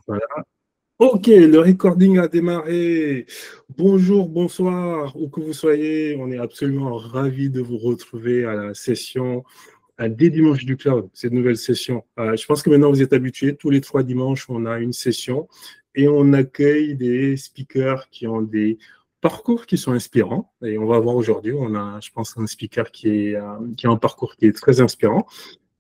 Voilà. Ok, le recording a démarré. Bonjour, bonsoir, où que vous soyez, on est absolument ravis de vous retrouver à la session des dimanches du cloud, cette nouvelle session. Je pense que maintenant vous êtes habitués, tous les 3 dimanches, on a une session et on accueille des speakers qui ont des parcours qui sont inspirants. Et on va voir aujourd'hui, on a, je pense, un speaker qui a un parcours qui est très inspirant.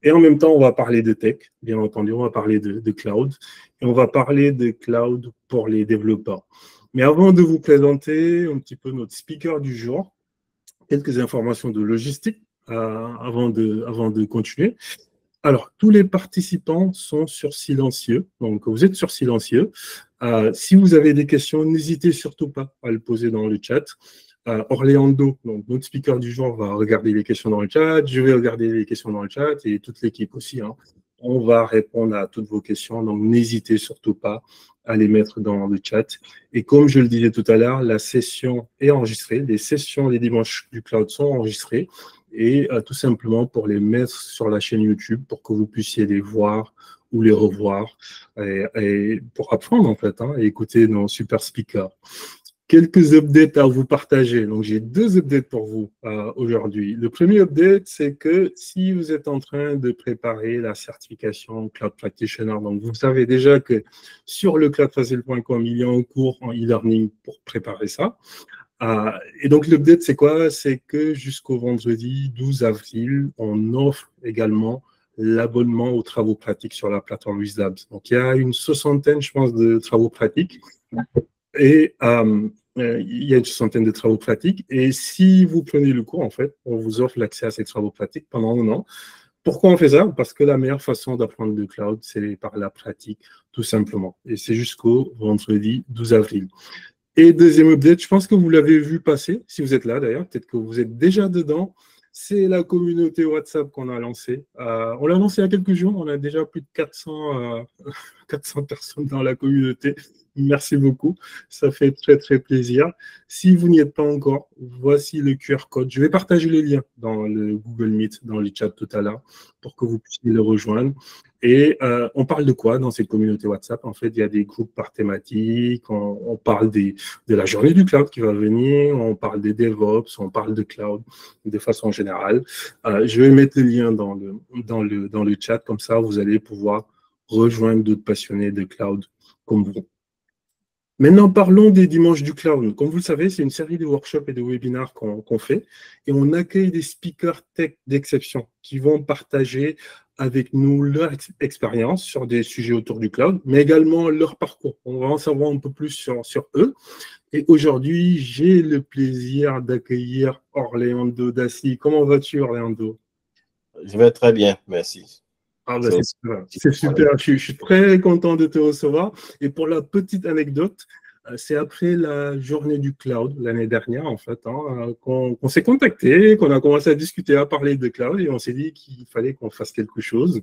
Et en même temps, on va parler de tech, bien entendu, on va parler de cloud, et on va parler de cloud pour les développeurs. Mais avant de vous présenter un petit peu notre speaker du jour, quelques informations de logistique avant de continuer. Alors, tous les participants sont sur silencieux, donc vous êtes sur silencieux. Si vous avez des questions, n'hésitez surtout pas à le poser dans le chat. Orlando, donc notre speaker du jour, va regarder les questions dans le chat. Je vais regarder les questions dans le chat et toute l'équipe aussi, hein. On va répondre à toutes vos questions, donc n'hésitez surtout pas à les mettre dans le chat. Et comme je le disais tout à l'heure, la session est enregistrée. Les sessions des dimanches du cloud sont enregistrées et tout simplement pour les mettre sur la chaîne YouTube pour que vous puissiez les voir ou les revoir et pour apprendre en fait, hein, et écouter nos super speakers. Quelques updates à vous partager. Donc, j'ai 2 updates pour vous aujourd'hui. Le premier update, c'est que si vous êtes en train de préparer la certification Cloud Practitioner, donc vous savez déjà que sur le cloudfacile.com, il y a un cours en e-learning pour préparer ça. Et donc, l'update, c'est quoi? C'est que jusqu'au vendredi 12 avril, on offre également l'abonnement aux travaux pratiques sur la plateforme WizLabs. Donc, il y a une soixantaine, je pense, de travaux pratiques. Et il y a une soixantaine de travaux pratiques. Et si vous prenez le cours, en fait, on vous offre l'accès à ces travaux pratiques pendant un an. Pourquoi on fait ça? Parce que la meilleure façon d'apprendre le cloud, c'est par la pratique, tout simplement. Et c'est jusqu'au vendredi 12 avril. Et deuxième update, je pense que vous l'avez vu passer, si vous êtes là d'ailleurs, peut-être que vous êtes déjà dedans. C'est la communauté WhatsApp qu'on a lancée. On l'a lancée il y a quelques jours, on a déjà plus de 400 personnes dans la communauté. Merci beaucoup, ça fait très très plaisir. Si vous n'y êtes pas encore, voici le QR code. Je vais partager le lien dans le Google Meet, dans le chat tout à l'heure, pour que vous puissiez le rejoindre. Et on parle de quoi dans cette communauté WhatsApp? En fait, il y a des groupes par thématique, on parle de la journée du cloud qui va venir, on parle des DevOps, on parle de cloud de façon générale. Je vais mettre le lien dans le chat, comme ça vous allez pouvoir rejoindre d'autres passionnés de cloud comme vous. Maintenant, parlons des dimanches du cloud. Comme vous le savez, c'est une série de workshops et de webinaires qu'on fait et on accueille des speakers tech d'exception qui vont partager avec nous leur expérience sur des sujets autour du cloud, mais également leur parcours. On va en savoir un peu plus sur eux. Et aujourd'hui, j'ai le plaisir d'accueillir Orlando Dassi. Comment vas-tu, Orlando? Je vais très bien, merci. Ah bah c'est super. C'est super. Je suis très content de te recevoir. Et pour la petite anecdote, c'est après la journée du cloud l'année dernière, en fait, hein, qu'on s'est contacté, qu'on a commencé à discuter, à parler de cloud et on s'est dit qu'il fallait qu'on fasse quelque chose.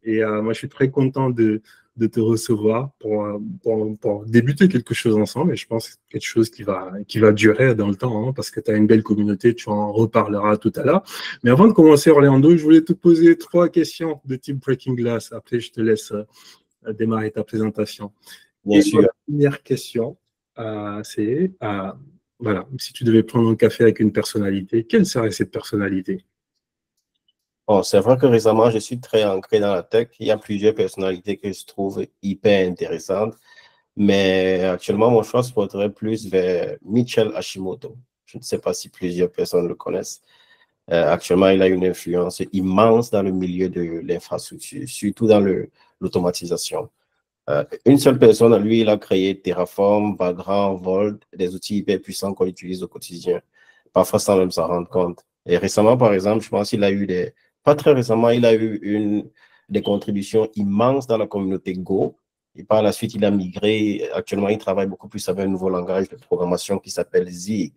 Et moi, je suis très content de te recevoir pour débuter quelque chose ensemble. Et je pense que c'est quelque chose qui va durer dans le temps, hein, parce que tu as une belle communauté, tu en reparleras tout à l'heure. Mais avant de commencer, Orlando, je voulais te poser 3 questions de type Breaking Glass. Après, je te laisse démarrer ta présentation. Bien Et sûr. la première question, c'est, voilà, si tu devais prendre un café avec une personnalité, quelle serait cette personnalité? Bon, c'est vrai que récemment, je suis très ancré dans la tech. Il y a plusieurs personnalités que je trouve hyper intéressantes. Mais actuellement, mon choix se porterait plus vers Michel Hashimoto. Je ne sais pas si plusieurs personnes le connaissent. Actuellement, il a une influence immense dans le milieu de l'infrastructure, surtout dans l'automatisation. Une seule personne, lui, il a créé Terraform, Vagrant, Vault, des outils hyper puissants qu'on utilise au quotidien, parfois sans même s'en rendre compte. Et récemment, par exemple, je pense qu'il a eu pas très récemment, il a eu des contributions immenses dans la communauté Go. Et par la suite, il a migré. Actuellement, il travaille beaucoup plus avec un nouveau langage de programmation qui s'appelle Zig.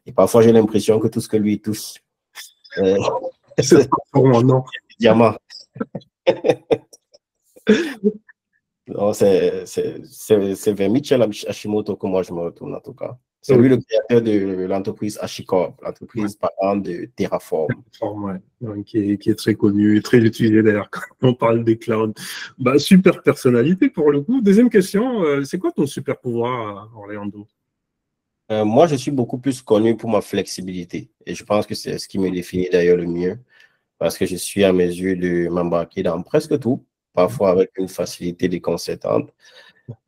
Et parfois, j'ai l'impression que tout ce que lui touche, C'est pour moi, non. diamant. C'est vers Michel Hashimoto que moi je me retourne en tout cas. C'est lui le créateur de l'entreprise HashiCorp, l'entreprise parlant de Terraform. Ouais. Ouais, qui est très connu et très utilisé d'ailleurs quand on parle des clouds. Bah, super personnalité pour le coup. Deuxième question, c'est quoi ton super pouvoir, Orlando? Moi, je suis beaucoup plus connu pour ma flexibilité et je pense que c'est ce qui me définit d'ailleurs le mieux parce que je suis à mesure de m'embarquer dans presque tout, parfois avec une facilité déconcertante.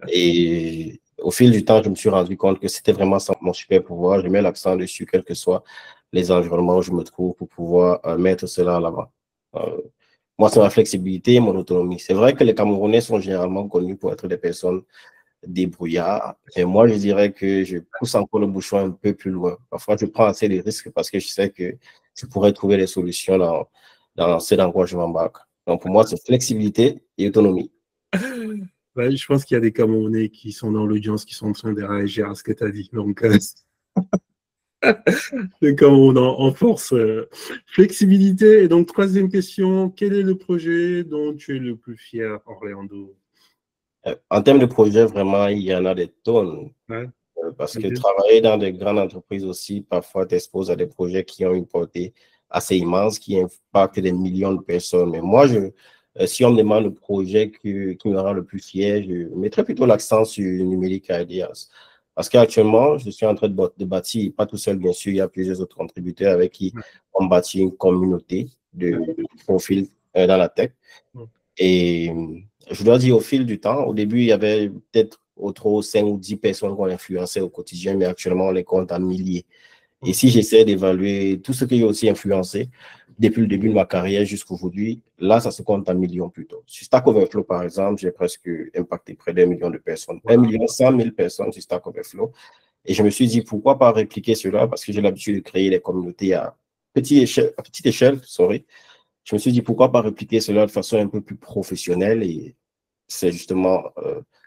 Et au fil du temps, je me suis rendu compte que c'était vraiment ça mon super pouvoir. Je mets l'accent dessus, quels que soient les environnements où je me trouve, pour pouvoir mettre cela à l'avant. Euh, Moi, c'est ma flexibilité et mon autonomie. C'est vrai que les Camerounais sont généralement connus pour être des personnes débrouillardes. Et moi, je dirais que je pousse encore le bouchon un peu plus loin. Parfois, je prends assez de risques parce que je sais que je pourrais trouver des solutions dans ce dans quoi je m'embarque. Donc, pour moi, c'est flexibilité et autonomie. Ouais, je pense qu'il y a des Camerounais qui sont dans l'audience, qui sont en train de réagir à ce que tu as dit. Donc, le Cameroun en force. Flexibilité. Et donc, troisième question, quel est le projet dont tu es le plus fier, Orlando? En termes de projets, vraiment, il y en a des tonnes. Ouais. Parce que Ok. travailler dans des grandes entreprises aussi, parfois, t'exposes à des projets qui ont une portée assez immense, qui impactent des millions de personnes. Mais moi, si on me demande le projet qui me rend le plus fier, je mettrais plutôt l'accent sur Numérique Ideas. Parce qu'actuellement, je suis en train de bâtir, pas tout seul, bien sûr, il y a plusieurs autres contributeurs avec qui on bâtit une communauté de profils dans la tech. Et je dois dire, au fil du temps, au début, il y avait peut-être au trop 5 ou 10 personnes qu'on influençait au quotidien, mais actuellement, on les compte en milliers. Et si j'essaie d'évaluer tout ce que j'ai aussi influencé depuis le début de ma carrière jusqu'à aujourd'hui, là, ça se compte en millions plutôt. Sur Stack Overflow, par exemple, j'ai presque impacté près d'1 million de personnes. 1,1 million personnes sur Stack Overflow. Et je me suis dit, pourquoi pas répliquer cela? Parce que j'ai l'habitude de créer des communautés à petite échelle, sorry. Je me suis dit, pourquoi pas répliquer cela de façon un peu plus professionnelle, et c'est justement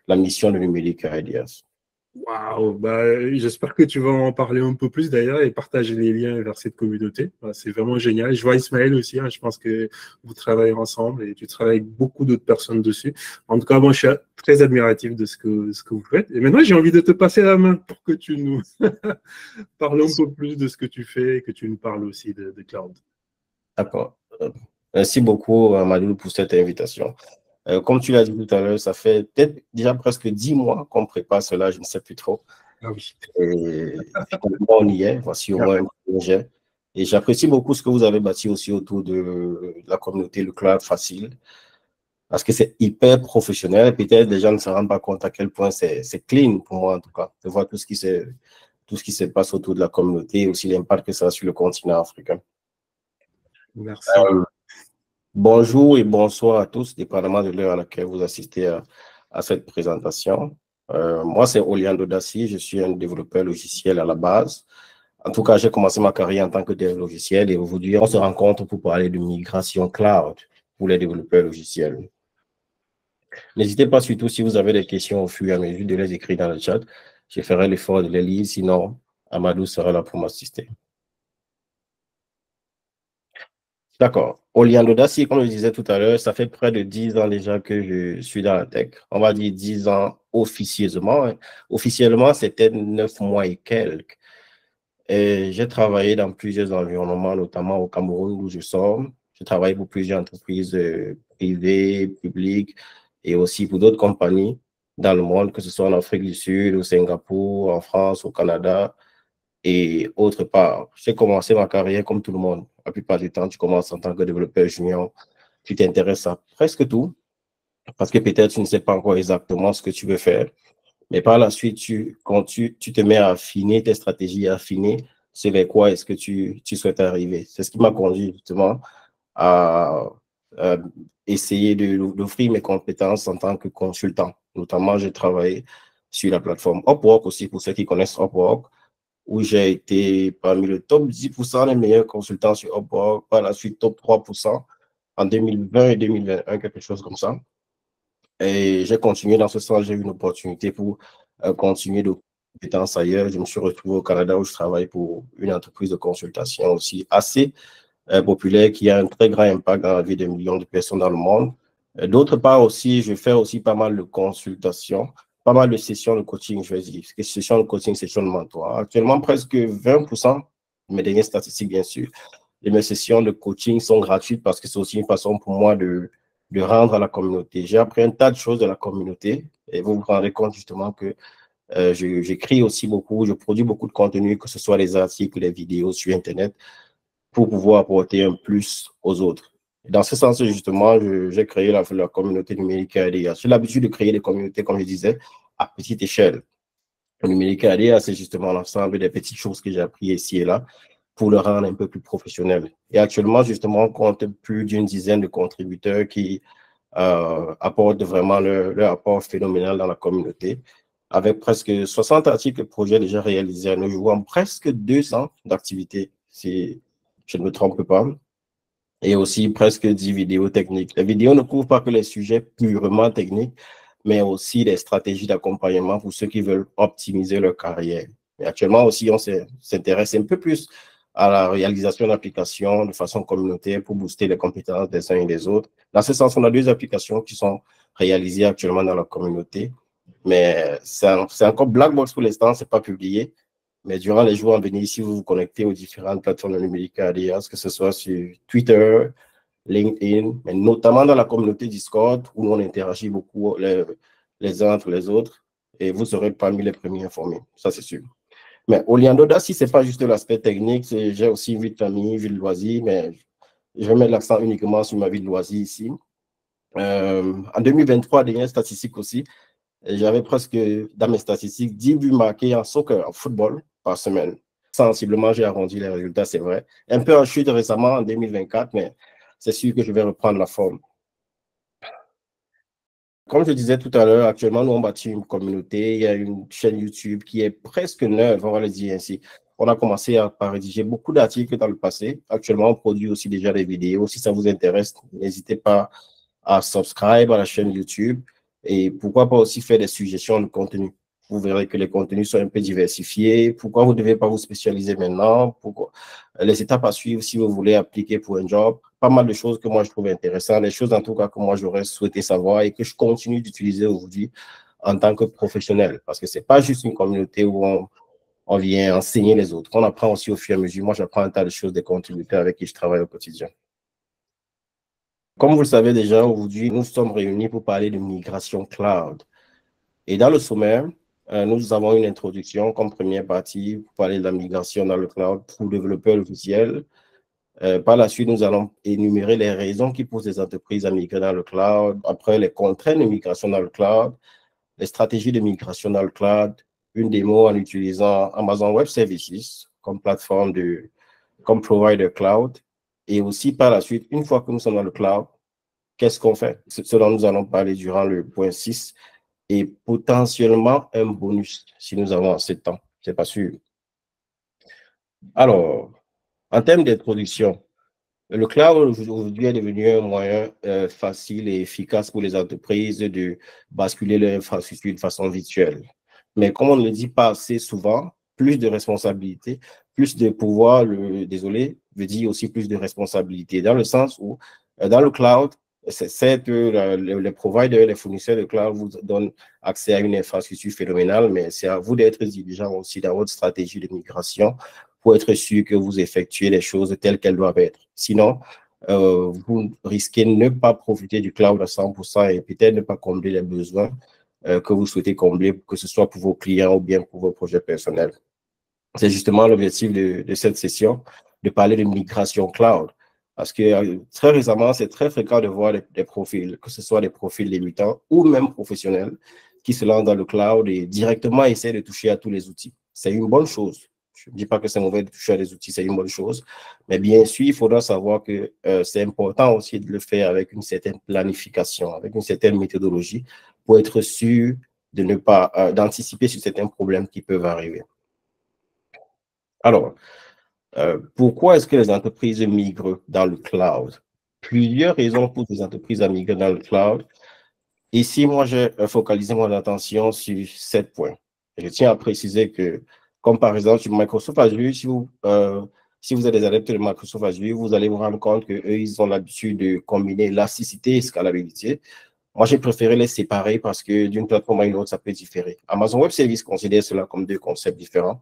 la mission de Numérique Ideas. Waouh, bah, j'espère que tu vas en parler un peu plus d'ailleurs et partager les liens vers cette communauté. Bah, c'est vraiment génial. Je vois Ismaël aussi, hein, je pense que vous travaillez ensemble et tu travailles avec beaucoup d'autres personnes dessus. En tout cas, moi, je suis très admiratif de ce que vous faites. Et maintenant, j'ai envie de te passer la main pour que tu nous parles un peu plus de ce que tu fais et que tu nous parles aussi de cloud. D'accord. Merci beaucoup, Amadou, pour cette invitation. Comme tu l'as dit tout à l'heure, ça fait peut-être déjà presque 10 mois qu'on prépare cela, je ne sais plus trop. Ah oui. Et finalement, on y est. Voici au moins un projet. Et j'apprécie beaucoup ce que vous avez bâti aussi autour de la communauté, le cloud facile, parce que c'est hyper professionnel. Peut-être les gens ne se rendent pas compte à quel point c'est clean pour moi, en tout cas, de voir tout ce qui se passe autour de la communauté et aussi l'impact que ça a sur le continent africain. Merci. Bonjour et bonsoir à tous, dépendamment de l'heure à laquelle vous assistez à cette présentation. Moi, c'est Oliando Dassi, je suis un développeur logiciel à la base. En tout cas, j'ai commencé ma carrière en tant que développeur logiciel et aujourd'hui, on se rencontre pour parler de migration cloud pour les développeurs logiciels. N'hésitez pas surtout, si vous avez des questions au fur et à mesure, de les écrire dans le chat. Je ferai l'effort de les lire, sinon Amadou sera là pour m'assister. D'accord. Oliando Dassi, comme je disais tout à l'heure, ça fait près de 10 ans déjà que je suis dans la tech. On va dire 10 ans officieusement, hein. Officiellement, c'était 9 mois et quelques. Et j'ai travaillé dans plusieurs environnements, notamment au Cameroun où je sors. J'ai travaillé pour plusieurs entreprises privées, publiques et aussi pour d'autres compagnies dans le monde, que ce soit en Afrique du Sud, au Singapour, en France, au Canada et autre part. J'ai commencé ma carrière comme tout le monde. La plupart du temps, tu commences en tant que développeur junior. Tu t'intéresses à presque tout parce que peut-être tu ne sais pas encore exactement ce que tu veux faire. Mais par la suite, quand tu te mets à affiner tes stratégies, à affiner ce vers quoi est-ce que tu souhaites arriver. C'est ce qui m'a conduit justement à essayer d'offrir mes compétences en tant que consultant. Notamment, j'ai travaillé sur la plateforme Upwork aussi, pour ceux qui connaissent Upwork, où j'ai été parmi le top 10% des meilleurs consultants sur Upwork, par la suite top 3% en 2020 et 2021, quelque chose comme ça. Et j'ai continué dans ce sens, j'ai eu une opportunité pour continuer de compétences ailleurs. Je me suis retrouvé au Canada où je travaille pour une entreprise de consultation aussi assez populaire qui a un très grand impact dans la vie de millions de personnes dans le monde. D'autre part aussi, je fais aussi pas mal de consultations pas mal de sessions de coaching, je vais dire. Parce que sessions de coaching, sessions de mentorat. Actuellement, presque 20%, mes dernières statistiques, bien sûr, de mes sessions de coaching sont gratuites parce que c'est aussi une façon pour moi de rendre à la communauté. J'ai appris un tas de choses de la communauté et vous vous rendrez compte justement que j'écris aussi beaucoup, je produis beaucoup de contenu, que ce soit les articles, les vidéos sur Internet, pour pouvoir apporter un plus aux autres. Dans ce sens, justement, j'ai créé la communauté numérique ADA. J'ai l'habitude de créer des communautés, comme je disais, à petite échelle. Le numérique ADA, c'est justement l'ensemble des petites choses que j'ai appris ici et là pour le rendre un peu plus professionnel. Et actuellement, justement, on compte plus d'une dizaine de contributeurs qui apportent vraiment leur apport phénoménal dans la communauté, avec presque 60 articles et projets déjà réalisés à nos jours, presque 200 d'activités, si je ne me trompe pas, et aussi presque 10 vidéos techniques. Les vidéos ne couvrent pas que les sujets purement techniques, mais aussi des stratégies d'accompagnement pour ceux qui veulent optimiser leur carrière. Et actuellement aussi, on s'intéresse un peu plus à la réalisation d'applications de façon communautaire pour booster les compétences des uns et des autres. Dans ce sens, on a 2 applications qui sont réalisées actuellement dans la communauté, mais c'est encore black box pour l'instant, c'est pas publié. Mais durant les jours à venir, si vous vous connectez aux différentes plateformes numériques ADS, que ce soit sur Twitter, LinkedIn, mais notamment dans la communauté Discord, où on interagit beaucoup les uns entre les autres, et vous serez parmi les premiers informés, ça c'est sûr. Mais au Liandoda, si ce n'est pas juste l'aspect technique, j'ai aussi une vie de famille, une vie de loisirs, mais je vais mettre l'accent uniquement sur ma vie de loisirs ici. En 2023, dernière statistique aussi, j'avais presque, dans mes statistiques, 10 buts marqués en soccer, en football, par semaine. Sensiblement, j'ai arrondi les résultats, c'est vrai. Un peu en chute récemment, en 2024, mais c'est sûr que je vais reprendre la forme. Comme je disais tout à l'heure, actuellement, nous, on bâtit une communauté. Il y a une chaîne YouTube qui est presque neuve, on va le dire ainsi. On a commencé à rédiger beaucoup d'articles dans le passé. Actuellement, on produit aussi déjà des vidéos. Si ça vous intéresse, n'hésitez pas à subscribe à la chaîne YouTube et pourquoi pas aussi faire des suggestions de contenu. Vous verrez que les contenus sont un peu diversifiés. Pourquoi vous ne devez pas vous spécialiser maintenant? Pourquoi? Les étapes à suivre si vous voulez appliquer pour un job. Pas mal de choses que moi je trouve intéressantes, des choses en tout cas que moi j'aurais souhaité savoir et que je continue d'utiliser aujourd'hui en tant que professionnel. Parce que ce n'est pas juste une communauté où on vient enseigner les autres. On apprend aussi au fur et à mesure. Moi, j'apprends un tas de choses des contributeurs avec qui je travaille au quotidien. Comme vous le savez déjà, aujourd'hui, nous sommes réunis pour parler de migration cloud. Et dans le sommaire, nous avons une introduction comme première partie pour parler de la migration dans le cloud pour développeurs logiciels. Par la suite, nous allons énumérer les raisons qui poussent les entreprises à migrer dans le cloud, après les contraintes de migration dans le cloud, les stratégies de migration dans le cloud, une démo en utilisant Amazon Web Services comme plateforme comme provider cloud. Et aussi, par la suite, une fois que nous sommes dans le cloud, qu'est-ce qu'on fait? C'est ce dont nous allons parler durant le point 6 et potentiellement un bonus si nous avons assez de temps. C'est pas sûr. Alors, en termes d'introduction, le cloud aujourd'hui est devenu un moyen facile et efficace pour les entreprises de basculer leur infrastructure de façon virtuelle. Mais comme on ne le dit pas assez souvent, plus de responsabilités, plus de pouvoir, désolé, veut dire aussi plus de responsabilités, dans le sens où dans le cloud, c'est que les providers, les fournisseurs de cloud vous donnent accès à une infrastructure phénoménale, mais c'est à vous d'être diligent aussi dans votre stratégie de migration pour être sûr que vous effectuez les choses telles qu'elles doivent être. Sinon, vous risquez de ne pas profiter du cloud à 100% et peut-être ne pas combler les besoins que vous souhaitez combler, que ce soit pour vos clients ou bien pour vos projets personnels. C'est justement l'objectif de cette session, de parler de migration cloud. Parce que très récemment, c'est très fréquent de voir des profils, que ce soit des profils débutants ou même professionnels, qui se lancent dans le cloud et directement essaient de toucher à tous les outils. C'est une bonne chose. Je ne dis pas que c'est mauvais de toucher à des outils, c'est une bonne chose. Mais bien sûr, il faudra savoir que c'est important aussi de le faire avec une certaine planification, avec une certaine méthodologie, pour être sûr de ne pas d'anticiper sur certains problèmes qui peuvent arriver. Alors, pourquoi est-ce que les entreprises migrent dans le cloud? Plusieurs raisons pour les entreprises à migrer dans le cloud. Ici, moi, j'ai focalisé mon attention sur 7 points. Je tiens à préciser que, comme par exemple sur Microsoft Azure, si vous êtes des adeptes de Microsoft Azure, vous allez vous rendre compte qu'eux, ils ont l'habitude de combiner élasticité et scalabilité. Moi, j'ai préféré les séparer parce que d'une plateforme à une autre, ça peut différer. Amazon Web Services considère cela comme deux concepts différents.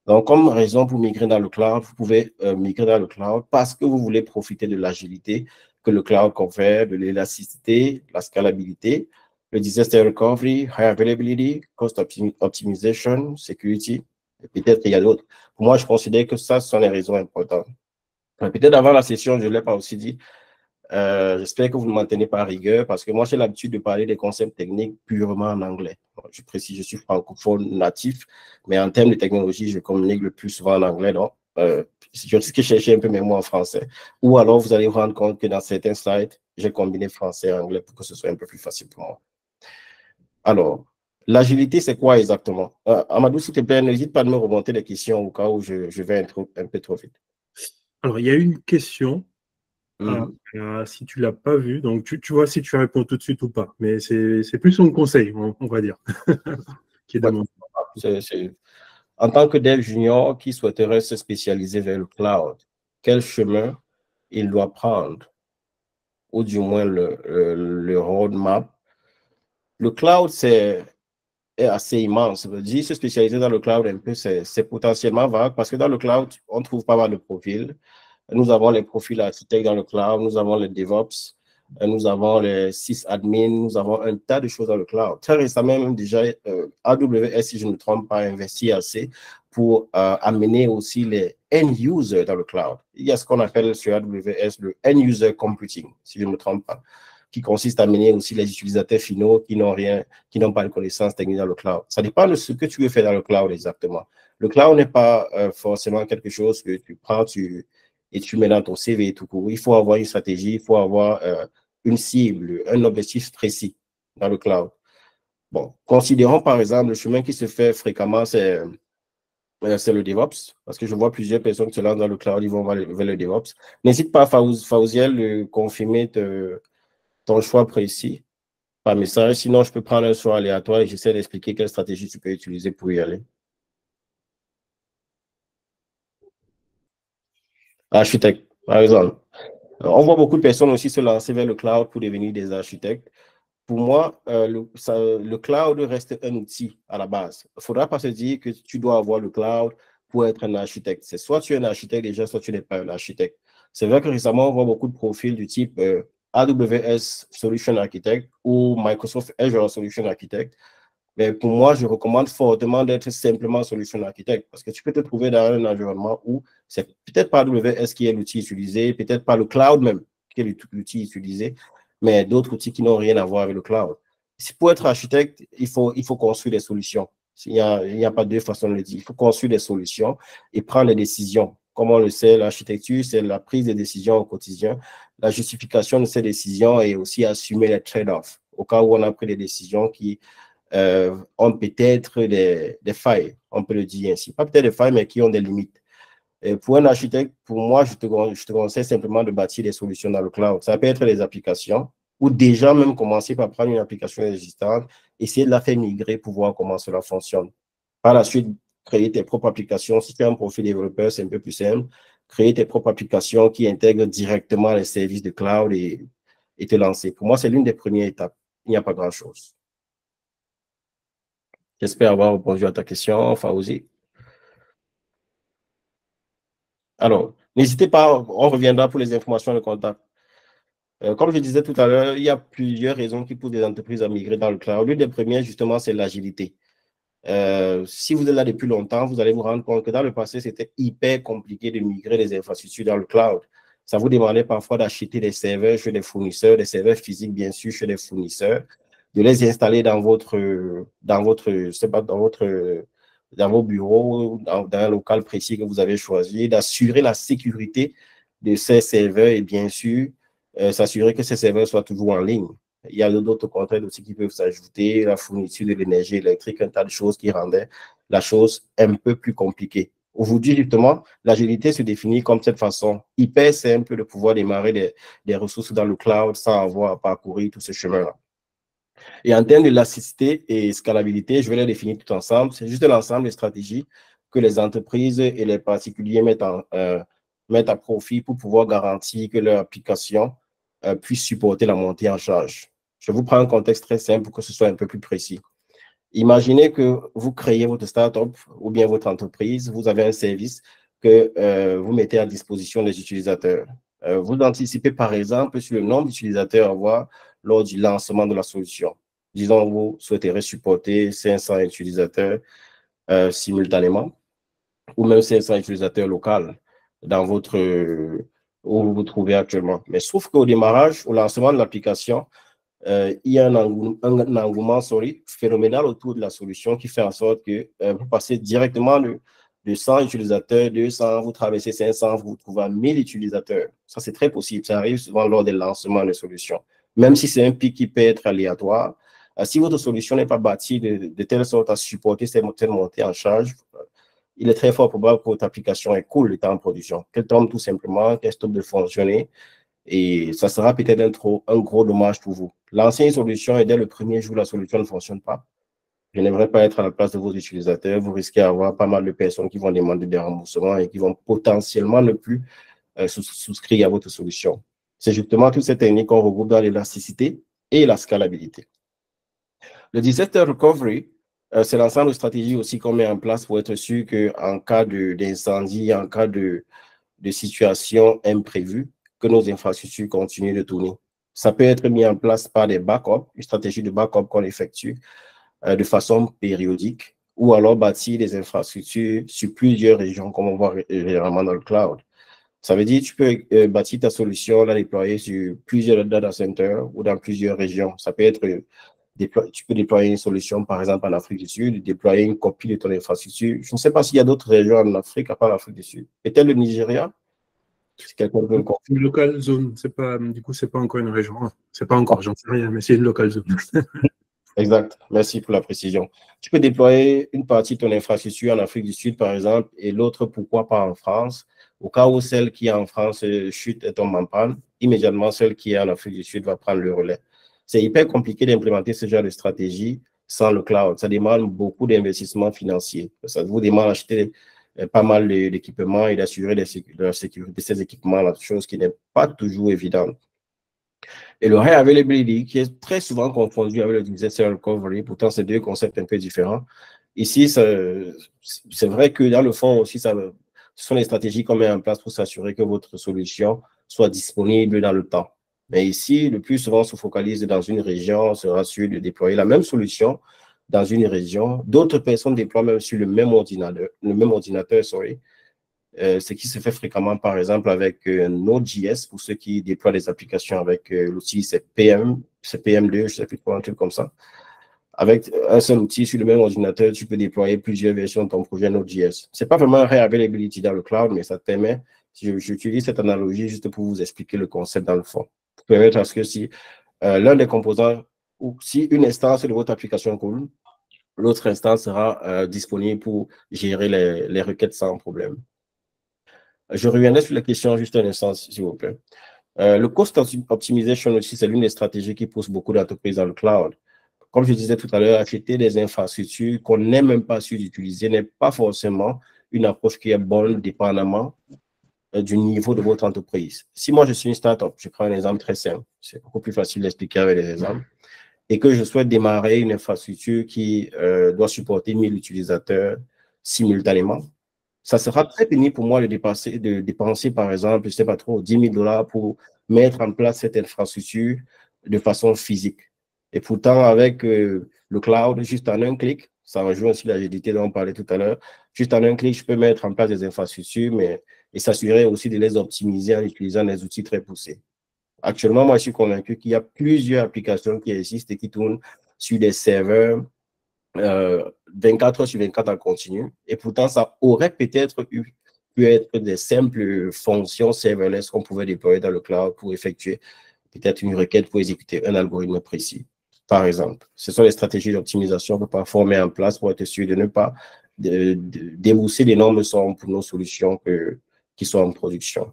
Donc, comme raison pour migrer dans le cloud, vous pouvez migrer dans le cloud parce que vous voulez profiter de l'agilité que le cloud confère, de l'élasticité, la scalabilité, le disaster recovery, high availability, cost optimization, security, et peut-être qu'il y a d'autres. Pour moi, je considère que ça, ce sont les raisons importantes. Peut-être avant la session, je ne l'ai pas aussi dit, j'espère que vous ne maintenez pas rigueur parce que moi, j'ai l'habitude de parler des concepts techniques purement en anglais. Je précise, je suis francophone natif, mais en termes de technologie, je communique le plus souvent en anglais. Donc, je risque de chercher un peu mes mots en français. Ou alors, vous allez vous rendre compte que dans certains slides, j'ai combiné français et anglais pour que ce soit un peu plus facile pour moi. Alors, l'agilité, c'est quoi exactement? Amadou, s'il te plaît, n'hésite pas à me remonter les questions au cas où je vais un peu trop vite. Alors, il y a une question. Si tu ne l'as pas vu, donc tu vois si tu réponds tout de suite ou pas. Mais c'est plus un conseil, on va dire, qui est demandé. En tant que dev junior qui souhaiterait se spécialiser vers le cloud, quel chemin il doit prendre, ou du moins le roadmap? Le cloud, est assez immense. Dire se spécialiser dans le cloud un peu, c'est potentiellement vague parce que dans le cloud, on trouve pas mal de profils. Nous avons les profils architectes dans le cloud, nous avons les DevOps, nous avons les sysadmins, nous avons un tas de choses dans le cloud. Très récemment, même déjà, AWS, si je ne me trompe pas, a investi assez pour amener aussi les end-users dans le cloud. Il y a ce qu'on appelle sur AWS le end-user computing, si je ne me trompe pas, qui consiste à amener aussi les utilisateurs finaux qui n'ont pas de connaissances techniques dans le cloud. Ça dépend de ce que tu veux faire dans le cloud exactement. Le cloud n'est pas forcément quelque chose que tu prends, et tu mets dans ton CV tout court. Il faut avoir une stratégie, il faut avoir une cible, un objectif précis dans le cloud. Bon, considérons par exemple le chemin qui se fait fréquemment, c'est le DevOps, parce que je vois plusieurs personnes qui se lancent dans le cloud, ils vont vers le DevOps. N'hésite pas, Fauziel, de confirmer ton choix précis par message. Sinon, je peux prendre un choix aléatoire et j'essaie d'expliquer quelle stratégie tu peux utiliser pour y aller. Architecte, par exemple. On voit beaucoup de personnes aussi se lancer vers le cloud pour devenir des architectes. Pour moi, le cloud reste un outil à la base. Il ne faudra pas se dire que tu dois avoir le cloud pour être un architecte. C'est soit tu es un architecte déjà, soit tu n'es pas un architecte. C'est vrai que récemment, on voit beaucoup de profils du type AWS Solution Architect ou Microsoft Azure Solution Architect. Mais pour moi, je recommande fortement d'être simplement solution architecte parce que tu peux te trouver dans un environnement où c'est peut-être pas AWS qui est l'outil utilisé, peut-être pas le cloud même qui est l'outil utilisé, mais d'autres outils qui n'ont rien à voir avec le cloud. Pour être architecte, il faut construire des solutions. Il n'y a pas deux façons de le dire. Il faut construire des solutions et prendre des décisions. Comme on le sait, l'architecture, c'est la prise de décisions au quotidien, la justification de ces décisions et aussi assumer les trade-offs au cas où on a pris des décisions qui ont peut-être des failles, on peut le dire ainsi. Pas peut-être des failles, mais qui ont des limites. Et pour un architecte, pour moi, je te conseille simplement de bâtir des solutions dans le cloud. Ça peut être des applications ou déjà même commencer par prendre une application existante, essayer de la faire migrer pour voir comment cela fonctionne. Par la suite, créer tes propres applications. Si tu as un profil développeur, c'est un peu plus simple. Créer tes propres applications qui intègrent directement les services de cloud et te lancer. Pour moi, c'est l'une des premières étapes. Il n'y a pas grand-chose. J'espère avoir répondu à ta question, Fauzi. Alors, n'hésitez pas, on reviendra pour les informations de contact. Comme je disais tout à l'heure, il y a plusieurs raisons qui poussent des entreprises à migrer dans le cloud. L'une des premières, justement, c'est l'agilité. Si vous êtes là depuis longtemps, vous allez vous rendre compte que dans le passé, c'était hyper compliqué de migrer les infrastructures dans le cloud. Ça vous demandait parfois d'acheter des serveurs chez des fournisseurs, des serveurs physiques, bien sûr, chez des fournisseurs, de les installer dans vos bureaux, dans un local précis que vous avez choisi, d'assurer la sécurité de ces serveurs et bien sûr, s'assurer que ces serveurs soient toujours en ligne. Il y a d'autres contraintes aussi qui peuvent s'ajouter, la fourniture de l'énergie électrique, un tas de choses qui rendaient la chose un peu plus compliquée. Aujourd'hui, justement, l'agilité se définit comme cette façon hyper simple de pouvoir démarrer des ressources dans le cloud sans avoir à parcourir tout ce chemin-là. Et en termes d'élasticité et scalabilité, je vais les définir tout ensemble. C'est juste l'ensemble des stratégies que les entreprises et les particuliers mettent à profit pour pouvoir garantir que leur application puisse supporter la montée en charge. Je vous prends un contexte très simple pour que ce soit un peu plus précis. Imaginez que vous créez votre startup ou bien votre entreprise, vous avez un service que vous mettez à disposition des utilisateurs. Vous anticipez par exemple sur le nombre d'utilisateurs à avoir lors du lancement de la solution. Disons, vous souhaiterez supporter 500 utilisateurs simultanément ou même 500 utilisateurs locaux dans votre où vous vous trouvez actuellement. Mais sauf qu'au démarrage, au lancement de l'application, il y a un engouement phénoménal autour de la solution qui fait en sorte que vous passez directement de 100 utilisateurs, 200, vous traversez 500, vous vous trouvez à 1000 utilisateurs. Ça, c'est très possible. Ça arrive souvent lors des lancements de solutions. Même si c'est un pic qui peut être aléatoire, si votre solution n'est pas bâtie de telle sorte à supporter cette montée en charge, il est très fort probable que votre application est cool étant en production, qu'elle tombe tout simplement, qu'elle stoppe de fonctionner, et ça sera peut-être un gros dommage pour vous. Lancer une solution et dès le premier jour, la solution ne fonctionne pas. Je n'aimerais pas être à la place de vos utilisateurs. Vous risquez d'avoir pas mal de personnes qui vont demander des remboursements et qui vont potentiellement ne plus souscrire à votre solution. C'est justement toutes ces techniques qu'on regroupe dans l'élasticité et la scalabilité. Le disaster recovery, c'est l'ensemble de stratégies aussi qu'on met en place pour être sûr qu'en cas d'incendie, en cas de situation imprévue, que nos infrastructures continuent de tourner. Ça peut être mis en place par des backups, une stratégie de backup qu'on effectue de façon périodique, ou alors bâtir des infrastructures sur plusieurs régions, comme on voit généralement dans le cloud. Ça veut dire que tu peux bâtir ta solution, la déployer sur plusieurs data centers ou dans plusieurs régions. Ça peut être, tu peux déployer une solution, par exemple, en Afrique du Sud, déployer une copie de ton infrastructure. Je ne sais pas s'il y a d'autres régions en Afrique, à part l'Afrique du Sud. Peut-être le Nigeria? C'est une local zone, du coup, c'est pas encore une région. C'est pas encore, j'en sais rien, mais c'est une local zone. Exact, merci pour la précision. Tu peux déployer une partie de ton infrastructure en Afrique du Sud, par exemple, et l'autre, pourquoi pas en France. Au cas où celle qui est en France chute et tombe en panne, immédiatement, celle qui est en Afrique du Sud va prendre le relais. C'est hyper compliqué d'implémenter ce genre de stratégie sans le cloud. Ça demande beaucoup d'investissements financiers. Ça vous demande d'acheter pas mal d'équipements et d'assurer la sécurité de ces équipements, la chose qui n'est pas toujours évidente. Et le high availability, qui est très souvent confondu avec le disaster recovery, pourtant c'est deux concepts un peu différents. Ici, c'est vrai que dans le fond aussi, ce sont les stratégies qu'on met en place pour s'assurer que votre solution soit disponible dans le temps. Mais ici, le plus souvent, on se focalise dans une région, on se rassure de déployer la même solution dans une région. D'autres personnes déploient même sur le même ordinateur, ce qui se fait fréquemment, par exemple, avec Node.js, pour ceux qui déploient des applications avec l'outil CPM2, je ne sais plus quoi, un truc comme ça. Avec un seul outil sur le même ordinateur, tu peux déployer plusieurs versions de ton projet Node.js. Ce n'est pas vraiment un availability dans le cloud, mais ça te permet, j'utilise cette analogie juste pour vous expliquer le concept dans le fond. Pour permettre à ce que si l'un des composants, ou si une instance de votre application coule, l'autre instance sera disponible pour gérer les requêtes sans problème. Je reviendrai sur la question juste un instant, s'il vous plaît. Le cost optimization aussi, c'est l'une des stratégies qui pousse beaucoup d'entreprises dans le cloud. Comme je disais tout à l'heure, acheter des infrastructures qu'on n'est même pas sûr d'utiliser n'est pas forcément une approche qui est bonne, dépendamment du niveau de votre entreprise. Si moi, je suis une startup, je prends un exemple très simple, c'est beaucoup plus facile d'expliquer avec des exemples, et que je souhaite démarrer une infrastructure qui doit supporter 1000 utilisateurs simultanément, ça sera très pénible pour moi de dépenser, par exemple, je ne sais pas trop, 10 000 $ pour mettre en place cette infrastructure de façon physique. Et pourtant, avec le cloud, juste en un clic, ça rejoint aussi l'agilité dont on parlait tout à l'heure, juste en un clic, je peux mettre en place des infrastructures, et s'assurer aussi de les optimiser en utilisant des outils très poussés. Actuellement, moi, je suis convaincu qu'il y a plusieurs applications qui existent et qui tournent sur des serveurs 24 heures sur 24 en continu. Et pourtant, ça aurait peut-être pu être des simples fonctions serverless qu'on pouvait déployer dans le cloud pour effectuer peut-être une requête pour exécuter un algorithme précis, par exemple. Ce sont les stratégies d'optimisation que parfois on met en place pour être sûr de ne pas débourser d'énormes sommes pour nos solutions qui sont en production.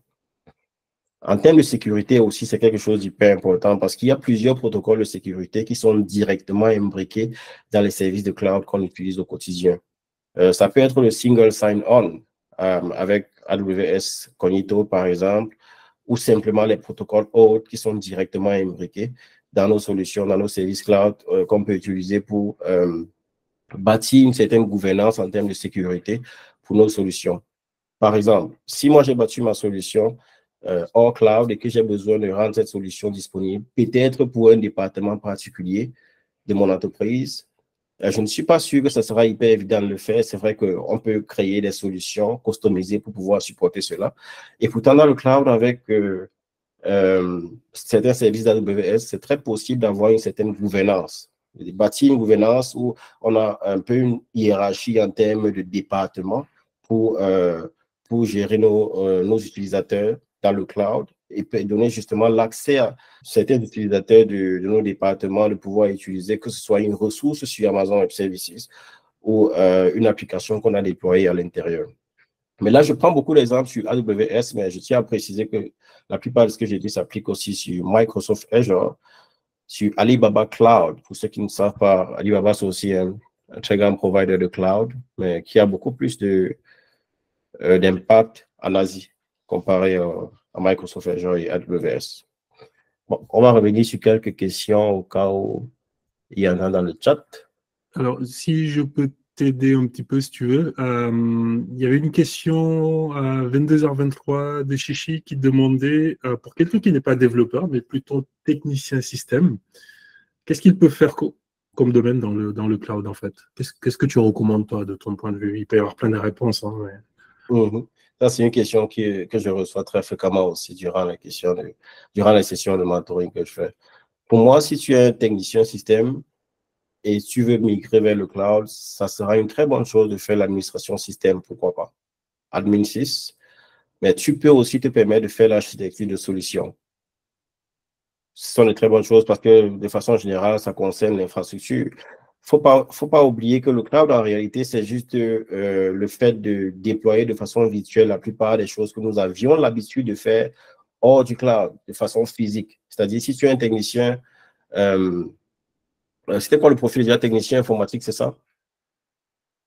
En termes de sécurité aussi, c'est quelque chose d'hyper important parce qu'il y a plusieurs protocoles de sécurité qui sont directement imbriqués dans les services de cloud qu'on utilise au quotidien. Ça peut être le single sign-on avec AWS Cognito, par exemple, ou simplement les protocoles autres qui sont directement imbriqués. dans nos solutions, dans nos services cloud qu'on peut utiliser pour bâtir une certaine gouvernance en termes de sécurité pour nos solutions. Par exemple, si moi j'ai bâti ma solution hors cloud et que j'ai besoin de rendre cette solution disponible, peut-être pour un département particulier de mon entreprise, je ne suis pas sûr que ça sera hyper évident de le faire. C'est vrai qu'on peut créer des solutions customisées pour pouvoir supporter cela. Et pourtant, dans le cloud, avec certains services d'AWS, c'est très possible d'avoir une certaine gouvernance. Bâtir une gouvernance où on a un peu une hiérarchie en termes de département pour gérer nos utilisateurs dans le cloud et peut donner justement l'accès à certains utilisateurs de nos départements de pouvoir utiliser, que ce soit une ressource sur Amazon Web Services ou une application qu'on a déployée à l'intérieur. Mais là, je prends beaucoup d'exemples sur AWS, mais je tiens à préciser que la plupart de ce que j'ai dit s'applique aussi sur Microsoft Azure, sur Alibaba Cloud. Pour ceux qui ne savent pas, Alibaba, c'est aussi un très grand provider de cloud, mais qui a beaucoup plus d'impact en Asie comparé à Microsoft Azure et AWS. Bon, on va revenir sur quelques questions au cas où il y en a dans le chat. Alors, si je peux t'aider un petit peu, si tu veux, il y avait une question à 22h23 de Chichi qui demandait, pour quelqu'un qui n'est pas développeur, mais plutôt technicien système, qu'est-ce qu'il peut faire comme domaine dans le cloud, en fait? Qu'est-ce que tu recommandes, toi, de ton point de vue? Il peut y avoir plein de réponses. Hein, mais... Ça, c'est une question que je reçois très fréquemment aussi durant les sessions de mentoring que je fais. Pour moi, si tu es un technicien système et tu veux migrer vers le cloud, ça sera une très bonne chose de faire l'administration système, pourquoi pas. Admin 6, mais tu peux aussi te permettre de faire l'architecture de solutions. Ce sont de très bonnes choses parce que de façon générale, ça concerne l'infrastructure. Faut pas oublier que le cloud, en réalité, c'est juste le fait de déployer de façon virtuelle la plupart des choses que nous avions l'habitude de faire hors du cloud, de façon physique. C'est-à-dire, si tu es un technicien, c'était quoi le profil déjà technicien informatique, c'est ça?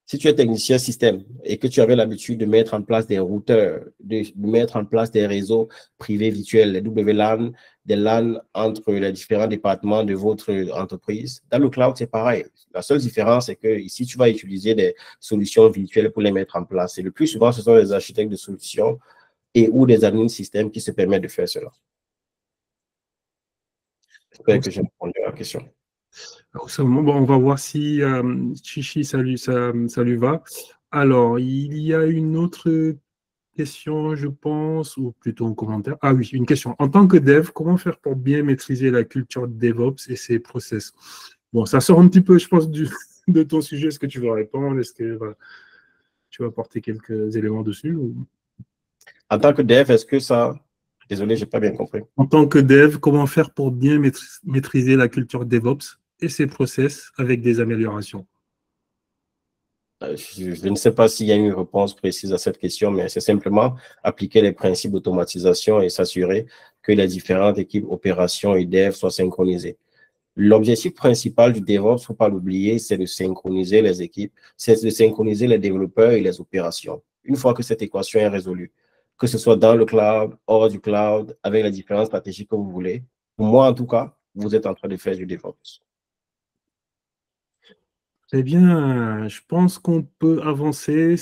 Si tu es technicien système et que tu avais l'habitude de mettre en place des routeurs, de mettre en place des réseaux privés virtuels, les WLAN, des LAN entre les différents départements de votre entreprise, dans le cloud, c'est pareil. La seule différence, c'est que ici, tu vas utiliser des solutions virtuelles pour les mettre en place. Et le plus souvent, ce sont les architectes de solutions et ou des admin systèmes qui se permettent de faire cela. J'espère que j'ai répondu à la question. Bon, on va voir si Chichi, ça lui va. Alors, il y a une autre question, je pense, ou plutôt un commentaire. Ah oui, une question. En tant que dev, comment faire pour bien maîtriser la culture DevOps et ses process? Bon, ça sort un petit peu, je pense, de ton sujet. Est-ce que tu veux répondre? Est-ce que tu vas apporter quelques éléments dessus? En tant que dev, est-ce que ça... Désolé, je n'ai pas bien compris. En tant que dev, comment faire pour bien maîtriser la culture DevOps et ses process avec des améliorations? Je ne sais pas s'il y a une réponse précise à cette question, mais c'est simplement appliquer les principes d'automatisation et s'assurer que les différentes équipes opérations et dev soient synchronisées. L'objectif principal du DevOps, il ne faut pas l'oublier, c'est de synchroniser les équipes, c'est de synchroniser les développeurs et les opérations. Une fois que cette équation est résolue, que ce soit dans le cloud, hors du cloud, avec les différentes stratégies que vous voulez, pour moi en tout cas, vous êtes en train de faire du DevOps. Eh bien, je pense qu'on peut avancer.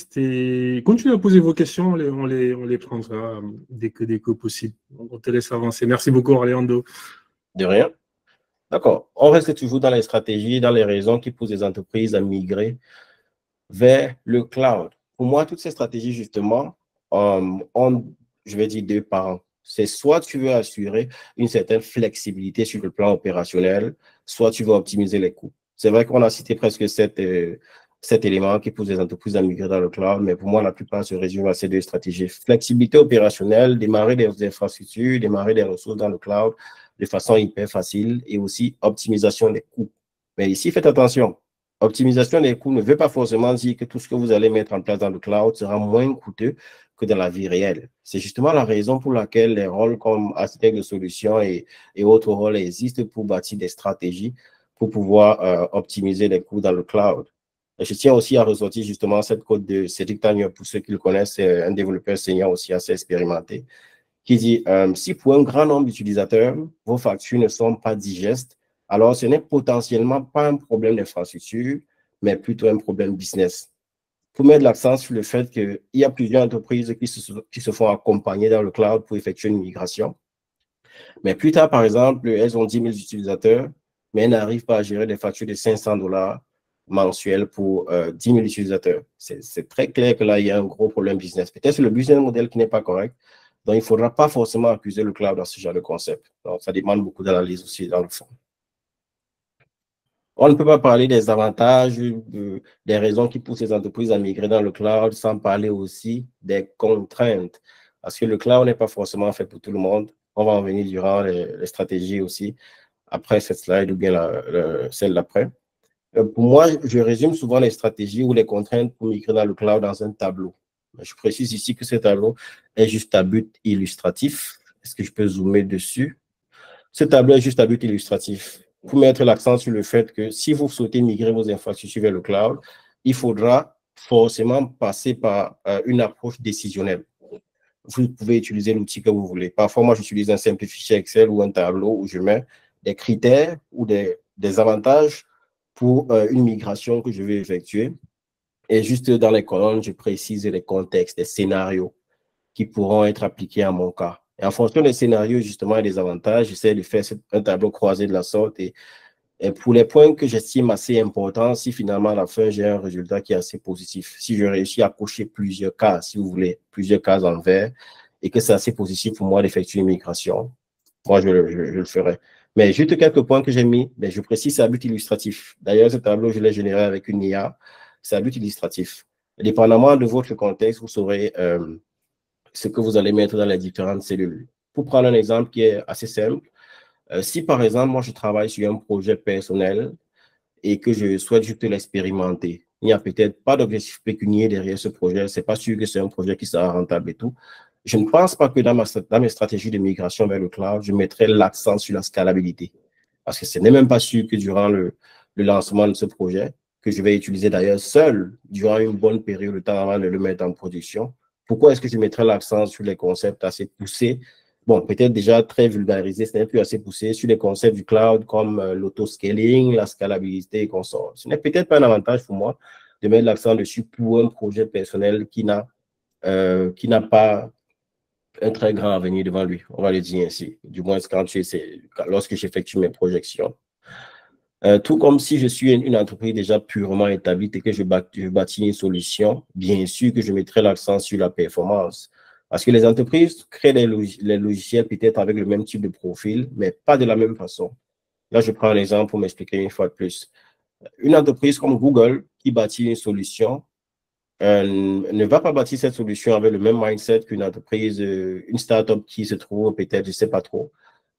Continuez à poser vos questions, on les prendra dès que possible. On te laisse avancer. Merci beaucoup, Orlando. De rien. D'accord. On reste toujours dans les stratégies, dans les raisons qui poussent les entreprises à migrer vers le cloud. Pour moi, toutes ces stratégies, justement, ont, je vais dire, deux parents. C'est soit tu veux assurer une certaine flexibilité sur le plan opérationnel, soit tu veux optimiser les coûts. C'est vrai qu'on a cité presque cet élément qui pousse les entreprises à migrer dans le cloud, mais pour moi, la plupart se résument à ces deux stratégies. Flexibilité opérationnelle, démarrer des infrastructures, démarrer des ressources dans le cloud de façon hyper facile et aussi optimisation des coûts. Mais ici, faites attention. Optimisation des coûts ne veut pas forcément dire que tout ce que vous allez mettre en place dans le cloud sera moins coûteux que dans la vie réelle. C'est justement la raison pour laquelle les rôles comme architecte de solutions et autres rôles existent pour bâtir des stratégies pour pouvoir optimiser les coûts dans le cloud. Et je tiens aussi à ressortir justement cette quote de Cédric Tagnon, pour ceux qui le connaissent, c'est un développeur senior aussi assez expérimenté, qui dit si pour un grand nombre d'utilisateurs, vos factures ne sont pas digestes, alors ce n'est potentiellement pas un problème d'infrastructure, mais plutôt un problème business. Pour mettre l'accent sur le fait qu'il y a plusieurs entreprises qui se font accompagner dans le cloud pour effectuer une migration. Mais plus tard, par exemple, elles ont 10 000 utilisateurs, mais elles n'arrivent pas à gérer des factures de $500 mensuels pour 10 000 utilisateurs. C'est très clair que là, il y a un gros problème business. Peut-être c'est le business model qui n'est pas correct. Donc, il ne faudra pas forcément accuser le cloud dans ce genre de concept. Donc, ça demande beaucoup d'analyse aussi dans le fond. On ne peut pas parler des avantages, des raisons qui poussent les entreprises à migrer dans le cloud sans parler aussi des contraintes. Parce que le cloud n'est pas forcément fait pour tout le monde. On va en venir durant les stratégies aussi, après cette slide ou bien celle d'après. Pour moi, je résume souvent les stratégies ou les contraintes pour migrer dans le cloud dans un tableau. Je précise ici que ce tableau est juste à but illustratif. Est-ce que je peux zoomer dessus? Ce tableau est juste à but illustratif pour mettre l'accent sur le fait que si vous souhaitez migrer vos infrastructures vers le cloud, il faudra forcément passer par une approche décisionnelle. Vous pouvez utiliser l'outil que vous voulez. Parfois, moi, j'utilise un simple fichier Excel ou un tableau où je mets des critères ou des avantages pour une migration que je vais effectuer. Et juste dans les colonnes, je précise les contextes, les scénarios qui pourront être appliqués à mon cas. Et en fonction des scénarios, justement, et des avantages, j'essaie de faire un tableau croisé de la sorte. Et pour les points que j'estime assez importants, si finalement à la fin, j'ai un résultat qui est assez positif, si je réussis à cocher plusieurs cases, si vous voulez, plusieurs cases en vert, et que c'est assez positif pour moi d'effectuer une migration, moi, je le ferai. Mais juste quelques points que j'ai mis, mais je précise, c'est à but illustratif. D'ailleurs, ce tableau, je l'ai généré avec une IA. C'est à but illustratif. Dépendamment de votre contexte, vous saurez ce que vous allez mettre dans les différentes cellules. Pour prendre un exemple qui est assez simple, si par exemple, moi, je travaille sur un projet personnel et que je souhaite juste l'expérimenter, il n'y a peut-être pas d'objectif pécunier derrière ce projet, c'est pas sûr que c'est un projet qui sera rentable et tout. Je ne pense pas que dans mes stratégies de migration vers le cloud, je mettrai l'accent sur la scalabilité. Parce que ce n'est même pas sûr que durant le lancement de ce projet, que je vais utiliser d'ailleurs seul durant une bonne période de temps avant de le mettre en production. Pourquoi est-ce que je mettrais l'accent sur les concepts assez poussés? Bon, peut-être déjà très vulgarisé, ce n'est plus assez poussé sur les concepts du cloud comme l'autoscaling, la scalabilité et consorts. Ce n'est peut-être pas un avantage pour moi de mettre l'accent dessus pour un projet personnel qui n'a pas un très grand avenir devant lui, on va le dire ainsi, du moins lorsque j'effectue mes projections. Tout comme si je suis une entreprise déjà purement établie et que je bâtis une solution, bien sûr que je mettrai l'accent sur la performance. Parce que les entreprises créent les logiciels peut-être avec le même type de profil, mais pas de la même façon. Là, je prends un exemple pour m'expliquer une fois de plus. Une entreprise comme Google qui bâtit une solution ne va pas bâtir cette solution avec le même mindset qu'une entreprise, une startup qui se trouve peut-être, je ne sais pas trop,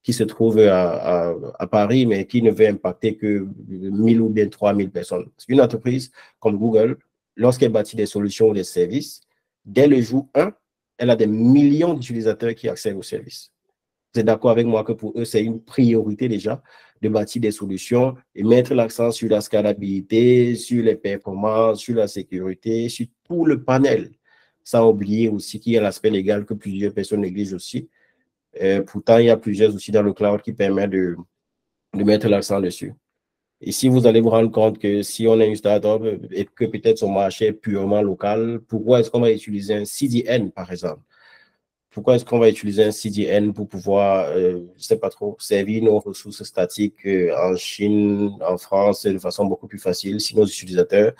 qui se trouve à Paris, mais qui ne veut impacter que 1000 ou bien 3000 personnes. Une entreprise comme Google, lorsqu'elle bâtit des solutions ou des services, dès le jour 1, elle a des millions d'utilisateurs qui accèdent aux services. Vous êtes d'accord avec moi que pour eux, c'est une priorité déjà de bâtir des solutions et mettre l'accent sur la scalabilité, sur les performances, sur la sécurité, sur tout le panel. Sans oublier aussi qu'il y a l'aspect légal que plusieurs personnes négligent aussi. Pourtant, il y a plusieurs outils dans le cloud qui permettent de mettre l'accent dessus. Et si vous allez vous rendre compte que si on est une startup et que peut-être son marché est purement local, pourquoi est-ce qu'on va utiliser un CDN, par exemple? Pourquoi est-ce qu'on va utiliser un CDN pour pouvoir, je ne sais pas trop, servir nos ressources statiques en Chine, en France, de façon beaucoup plus facile si nos utilisateurs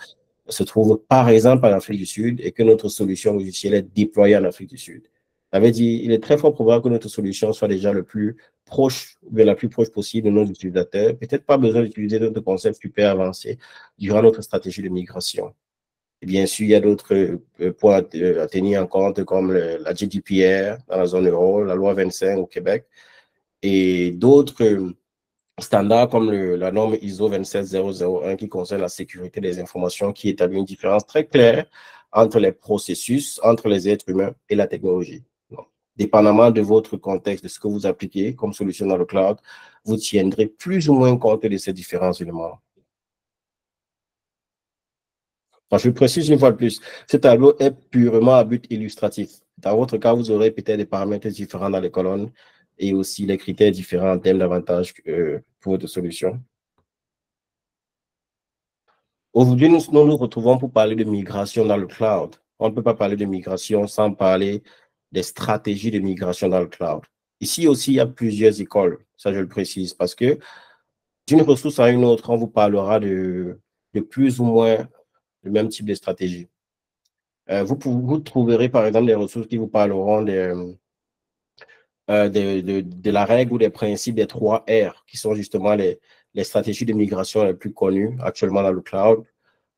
se trouvent par exemple en Afrique du Sud et que notre solution logicielle est déployée en Afrique du Sud? Ça veut dire, il est très fort probable que notre solution soit déjà le plus proche, la plus proche possible de nos utilisateurs. Peut-être pas besoin d'utiliser d'autres concepts super avancés durant notre stratégie de migration. Et bien sûr, il y a d'autres points à tenir en compte comme la GDPR dans la zone euro, la loi 25 au Québec et d'autres standards comme la norme ISO 27001 qui concerne la sécurité des informations qui établit une différence très claire entre les processus, entre les êtres humains et la technologie. Donc, dépendamment de votre contexte, de ce que vous appliquez comme solution dans le cloud, vous tiendrez plus ou moins compte de ces différents éléments. Je précise une fois de plus, ce tableau est purement à but illustratif. Dans votre cas, vous aurez peut-être des paramètres différents dans les colonnes et aussi les critères différents en termes d'avantages pour votre solution. Aujourd'hui, nous nous retrouvons pour parler de migration dans le cloud. On ne peut pas parler de migration sans parler des stratégies de migration dans le cloud. Ici aussi, il y a plusieurs écoles, ça je le précise, parce que d'une ressource à une autre, on vous parlera de plus ou moins le même type de stratégie. Vous trouverez par exemple des ressources qui vous parleront de la règle ou des principes des 3 R, qui sont justement les stratégies de migration les plus connues actuellement dans le cloud.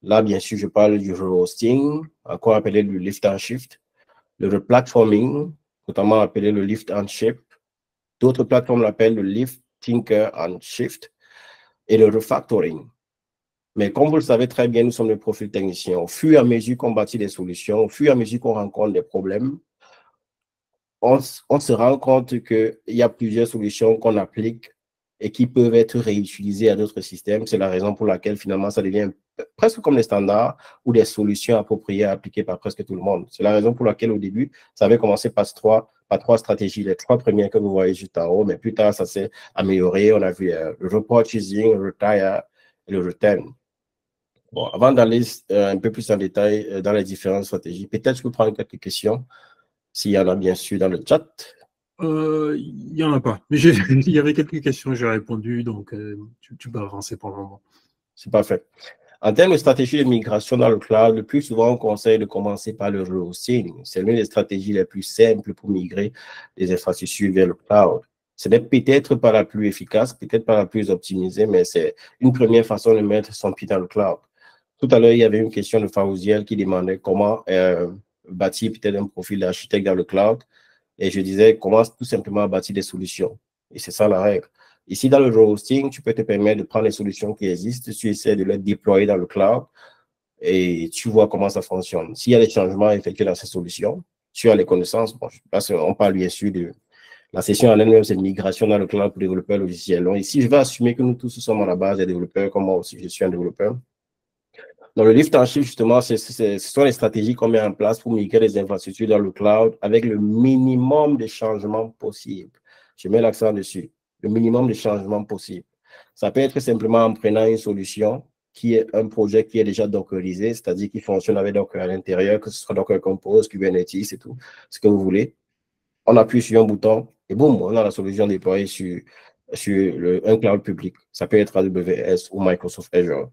Là, bien sûr, je parle du hosting, encore appelé le lift and shift, le replatforming, notamment appelé le lift and shift. D'autres plateformes l'appellent le lift, tinker and shift, et le refactoring. Mais comme vous le savez très bien, nous sommes des profils techniciens. Au fur et à mesure qu'on bâtit des solutions, au fur et à mesure qu'on rencontre des problèmes, on se rend compte qu'il y a plusieurs solutions qu'on applique et qui peuvent être réutilisées à d'autres systèmes. C'est la raison pour laquelle finalement ça devient presque comme des standards ou des solutions appropriées à appliquer par presque tout le monde. C'est la raison pour laquelle au début, ça avait commencé par 3 stratégies, les 3 premières que vous voyez juste en haut, mais plus tard, ça s'est amélioré. On a vu le repurchasing, le retire et le return. Bon, avant d'aller un peu plus en détail dans les différentes stratégies, peut-être je peux prendre quelques questions, s'il y en a bien sûr dans le chat. Il n'y en a pas. Mais il y avait quelques questions, j'ai répondu, donc tu peux avancer pour le moment. C'est parfait. En termes de stratégie de migration dans le cloud, le plus souvent, on conseille de commencer par le rehosting. C'est l'une des stratégies les plus simples pour migrer les infrastructures vers le cloud. Ce n'est peut-être pas la plus efficace, peut-être pas la plus optimisée, mais c'est une première façon de mettre son pied dans le cloud. Tout à l'heure, il y avait une question de Fawziel qui demandait comment bâtir peut-être un profil d'architecte dans le cloud. Et je disais, commence tout simplement à bâtir des solutions. Et c'est ça la règle. Ici, dans le hosting, tu peux te permettre de prendre les solutions qui existent, tu essaies de les déployer dans le cloud et tu vois comment ça fonctionne. S'il y a des changements effectués dans ces solutions, tu as les connaissances. Bon, on parle bien sûr de la session en elle-même, c'est une migration dans le cloud pour développeurs logiciels. Donc ici, je vais assumer que nous tous sommes à la base des développeurs, comme moi aussi, je suis un développeur. Dans le lift and shift, justement, ce sont les stratégies qu'on met en place pour migrer les infrastructures dans le cloud avec le minimum de changements possibles. Je mets l'accent dessus, le minimum de changements possibles. Ça peut être simplement en prenant une solution qui est un projet qui est déjà dockerisé, c'est-à-dire qui fonctionne avec Docker à l'intérieur, que ce soit Docker Compose, Kubernetes et tout, ce que vous voulez. On appuie sur un bouton et boum, on a la solution déployée sur un cloud public. Ça peut être AWS ou Microsoft Azure.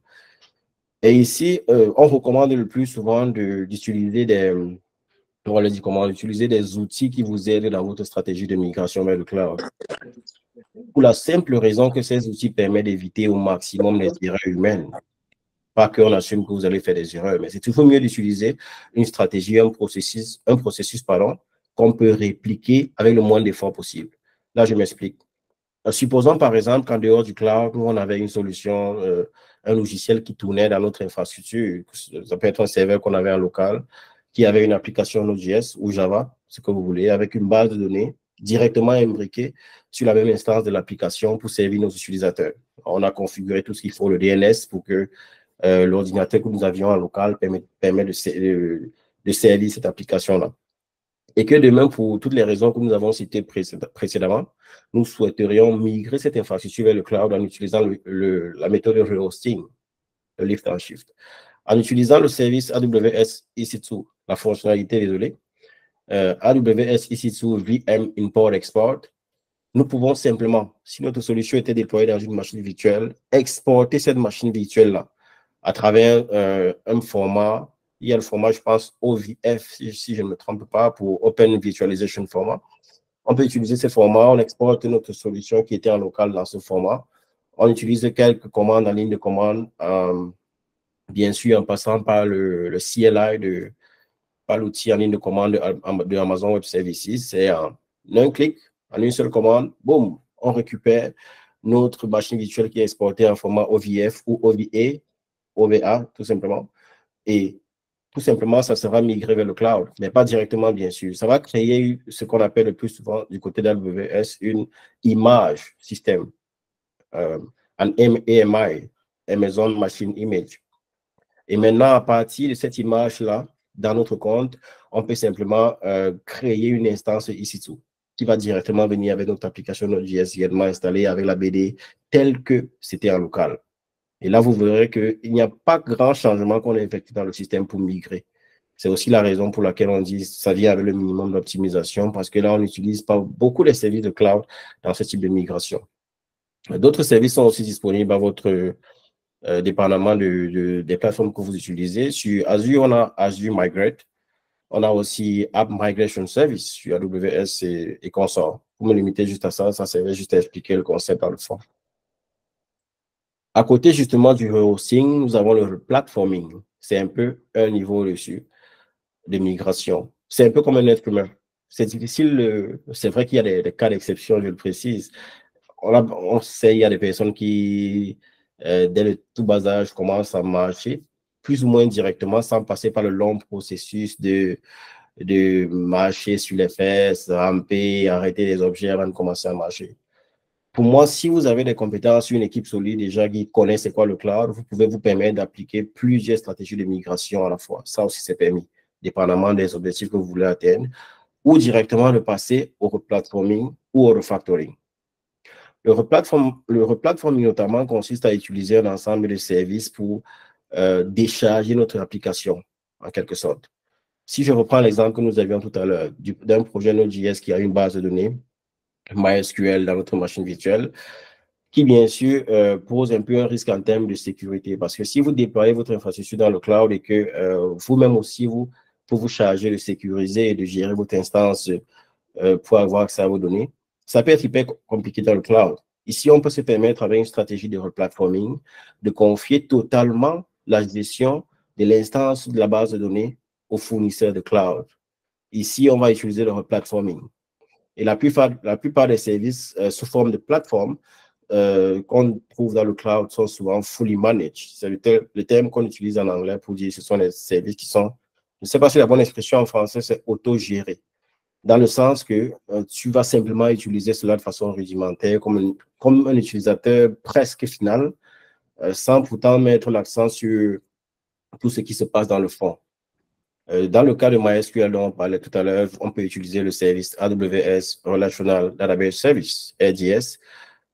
Et ici, on recommande le plus souvent d'utiliser des outils qui vous aident dans votre stratégie de migration vers le cloud. Pour la simple raison que ces outils permettent d'éviter au maximum les erreurs humaines. Pas qu'on assume que vous allez faire des erreurs, mais c'est toujours mieux d'utiliser une stratégie, un processus qu'on peut répliquer avec le moins d'efforts possible. Là, je m'explique. Supposons par exemple qu'en dehors du cloud, nous, on avait une solution, un logiciel qui tournait dans notre infrastructure. Ça peut être un serveur qu'on avait en local, qui avait une application Node.js ou Java, ce que vous voulez, avec une base de données directement imbriquée sur la même instance de l'application pour servir nos utilisateurs. On a configuré tout ce qu'il faut, le DNS, pour que l'ordinateur que nous avions en local permette de servir cette application-là. Et que demain, pour toutes les raisons que nous avons citées précédemment, nous souhaiterions migrer cette infrastructure vers le cloud en utilisant la méthode de rehosting, le lift and shift. En utilisant le service AWS EC2, la fonctionnalité, désolé, AWS EC2 VM Import Export, nous pouvons simplement, si notre solution était déployée dans une machine virtuelle, exporter cette machine virtuelle-là à travers un format. Il y a le format, je pense, OVF, si je ne me trompe pas, pour Open Virtualization Format. On peut utiliser ce format, on exporte notre solution qui était en local dans ce format. On utilise quelques commandes en ligne de commande, bien sûr en passant par le CLI, par l'outil en ligne de commande de Amazon Web Services. C'est en un clic, en une seule commande, boum, on récupère notre machine virtuelle qui est exportée en format OVF ou OVA, tout simplement. Et tout simplement, ça sera migré vers le cloud, mais pas directement, bien sûr. Ça va créer ce qu'on appelle le plus souvent du côté d'AWS une image système, un AMI, Amazon Machine Image. Et maintenant, à partir de cette image-là, dans notre compte, on peut simplement créer une instance EC2 qui va directement venir avec notre application Node.js également installée avec la BD telle que c'était en local. Et là, vous verrez qu'il n'y a pas grand changement qu'on a effectué dans le système pour migrer. C'est aussi la raison pour laquelle on dit que ça vient avec le minimum d'optimisation parce que là, on n'utilise pas beaucoup les services de cloud dans ce type de migration. D'autres services sont aussi disponibles à votre dépendamment des plateformes que vous utilisez. Sur Azure, on a Azure Migrate. On a aussi App Migration Service sur AWS et consorts. Pour me limiter juste à ça, ça servait juste à expliquer le concept dans le fond. À côté justement du hosting, nous avons le platforming. C'est un peu un niveau au-dessus de migration. C'est un peu comme un être humain. C'est difficile, c'est vrai qu'il y a des cas d'exception, je le précise. On sait, il y a des personnes qui, dès le tout bas âge, commencent à marcher, plus ou moins directement, sans passer par le long processus de marcher sur les fesses, ramper, arrêter les objets avant de commencer à marcher. Pour moi, si vous avez des compétences sur une équipe solide déjà qui connaît c'est quoi le cloud, vous pouvez vous permettre d'appliquer plusieurs stratégies de migration à la fois. Ça aussi, c'est permis, dépendamment des objectifs que vous voulez atteindre, ou directement de passer au replatforming ou au refactoring. Le replatforming notamment consiste à utiliser un ensemble de services pour décharger notre application, en quelque sorte. Si je reprends l'exemple que nous avions tout à l'heure d'un projet Node.js qui a une base de données, MySQL dans notre machine virtuelle, qui bien sûr pose un peu un risque en termes de sécurité. Parce que si vous déployez votre infrastructure dans le cloud et que vous-même aussi, pour vous charger de sécuriser et de gérer votre instance pour avoir accès à vos données, ça peut être hyper compliqué dans le cloud. Ici, on peut se permettre, avec une stratégie de replatforming, de confier totalement la gestion de l'instance de la base de données au fournisseur de cloud. Ici, on va utiliser le replatforming. Et la plupart des services sous forme de plateforme qu'on trouve dans le cloud sont souvent fully managed. C'est le terme qu'on utilise en anglais pour dire que ce sont les services qui sont, je ne sais pas si la bonne expression en français, c'est autogéré. Dans le sens que tu vas simplement utiliser cela de façon rudimentaire comme un utilisateur presque final, sans pourtant mettre l'accent sur tout ce qui se passe dans le fond. Dans le cas de MySQL dont on parlait tout à l'heure, on peut utiliser le service AWS Relational Database Service, RDS,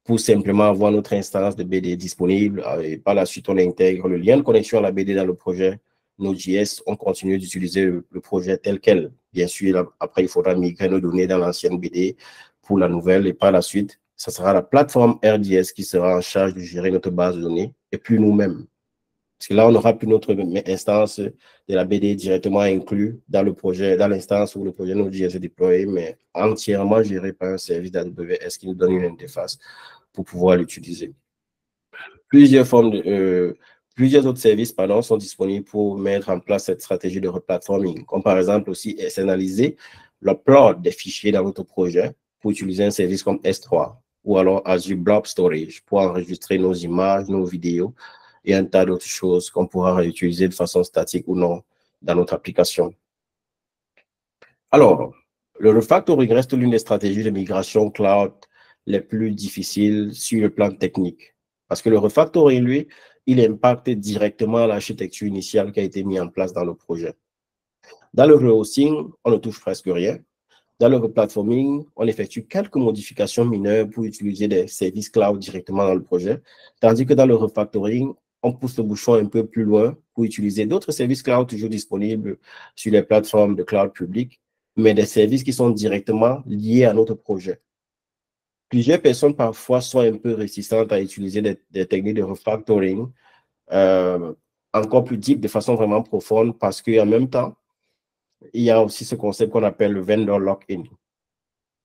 pour simplement avoir notre instance de BD disponible. Et par la suite, on intègre le lien de connexion à la BD dans le projet Node.js. On continue d'utiliser le projet tel quel. Bien sûr, après, il faudra migrer nos données dans l'ancienne BD pour la nouvelle. Et par la suite, ce sera la plateforme RDS qui sera en charge de gérer notre base de données et plus nous-mêmes. Parce que là, on n'aura plus notre instance de la BD directement inclus dans le projet, dans l'instance où le projet Node.js est déployé, mais entièrement géré par un service d'AWS qui nous donne une interface pour pouvoir l'utiliser. Plusieurs autres services sont disponibles pour mettre en place cette stratégie de replatforming, comme par exemple aussi externaliser l'upload des fichiers dans votre projet pour utiliser un service comme S3 ou alors Azure Blob Storage pour enregistrer nos images, nos vidéos et un tas d'autres choses qu'on pourra réutiliser de façon statique ou non dans notre application. Alors, le refactoring reste l'une des stratégies de migration cloud les plus difficiles sur le plan technique. Parce que le refactoring, lui, il impacte directement l'architecture initiale qui a été mise en place dans le projet. Dans le rehosting, on ne touche presque rien. Dans le replatforming, on effectue quelques modifications mineures pour utiliser des services cloud directement dans le projet. Tandis que dans le refactoring, on pousse le bouchon un peu plus loin pour utiliser d'autres services cloud toujours disponibles sur les plateformes de cloud public, mais des services qui sont directement liés à notre projet. Plusieurs personnes parfois sont un peu réticentes à utiliser des techniques de refactoring encore plus deep, de façon vraiment profonde, parce qu'en même temps, il y a aussi ce concept qu'on appelle le vendor lock-in.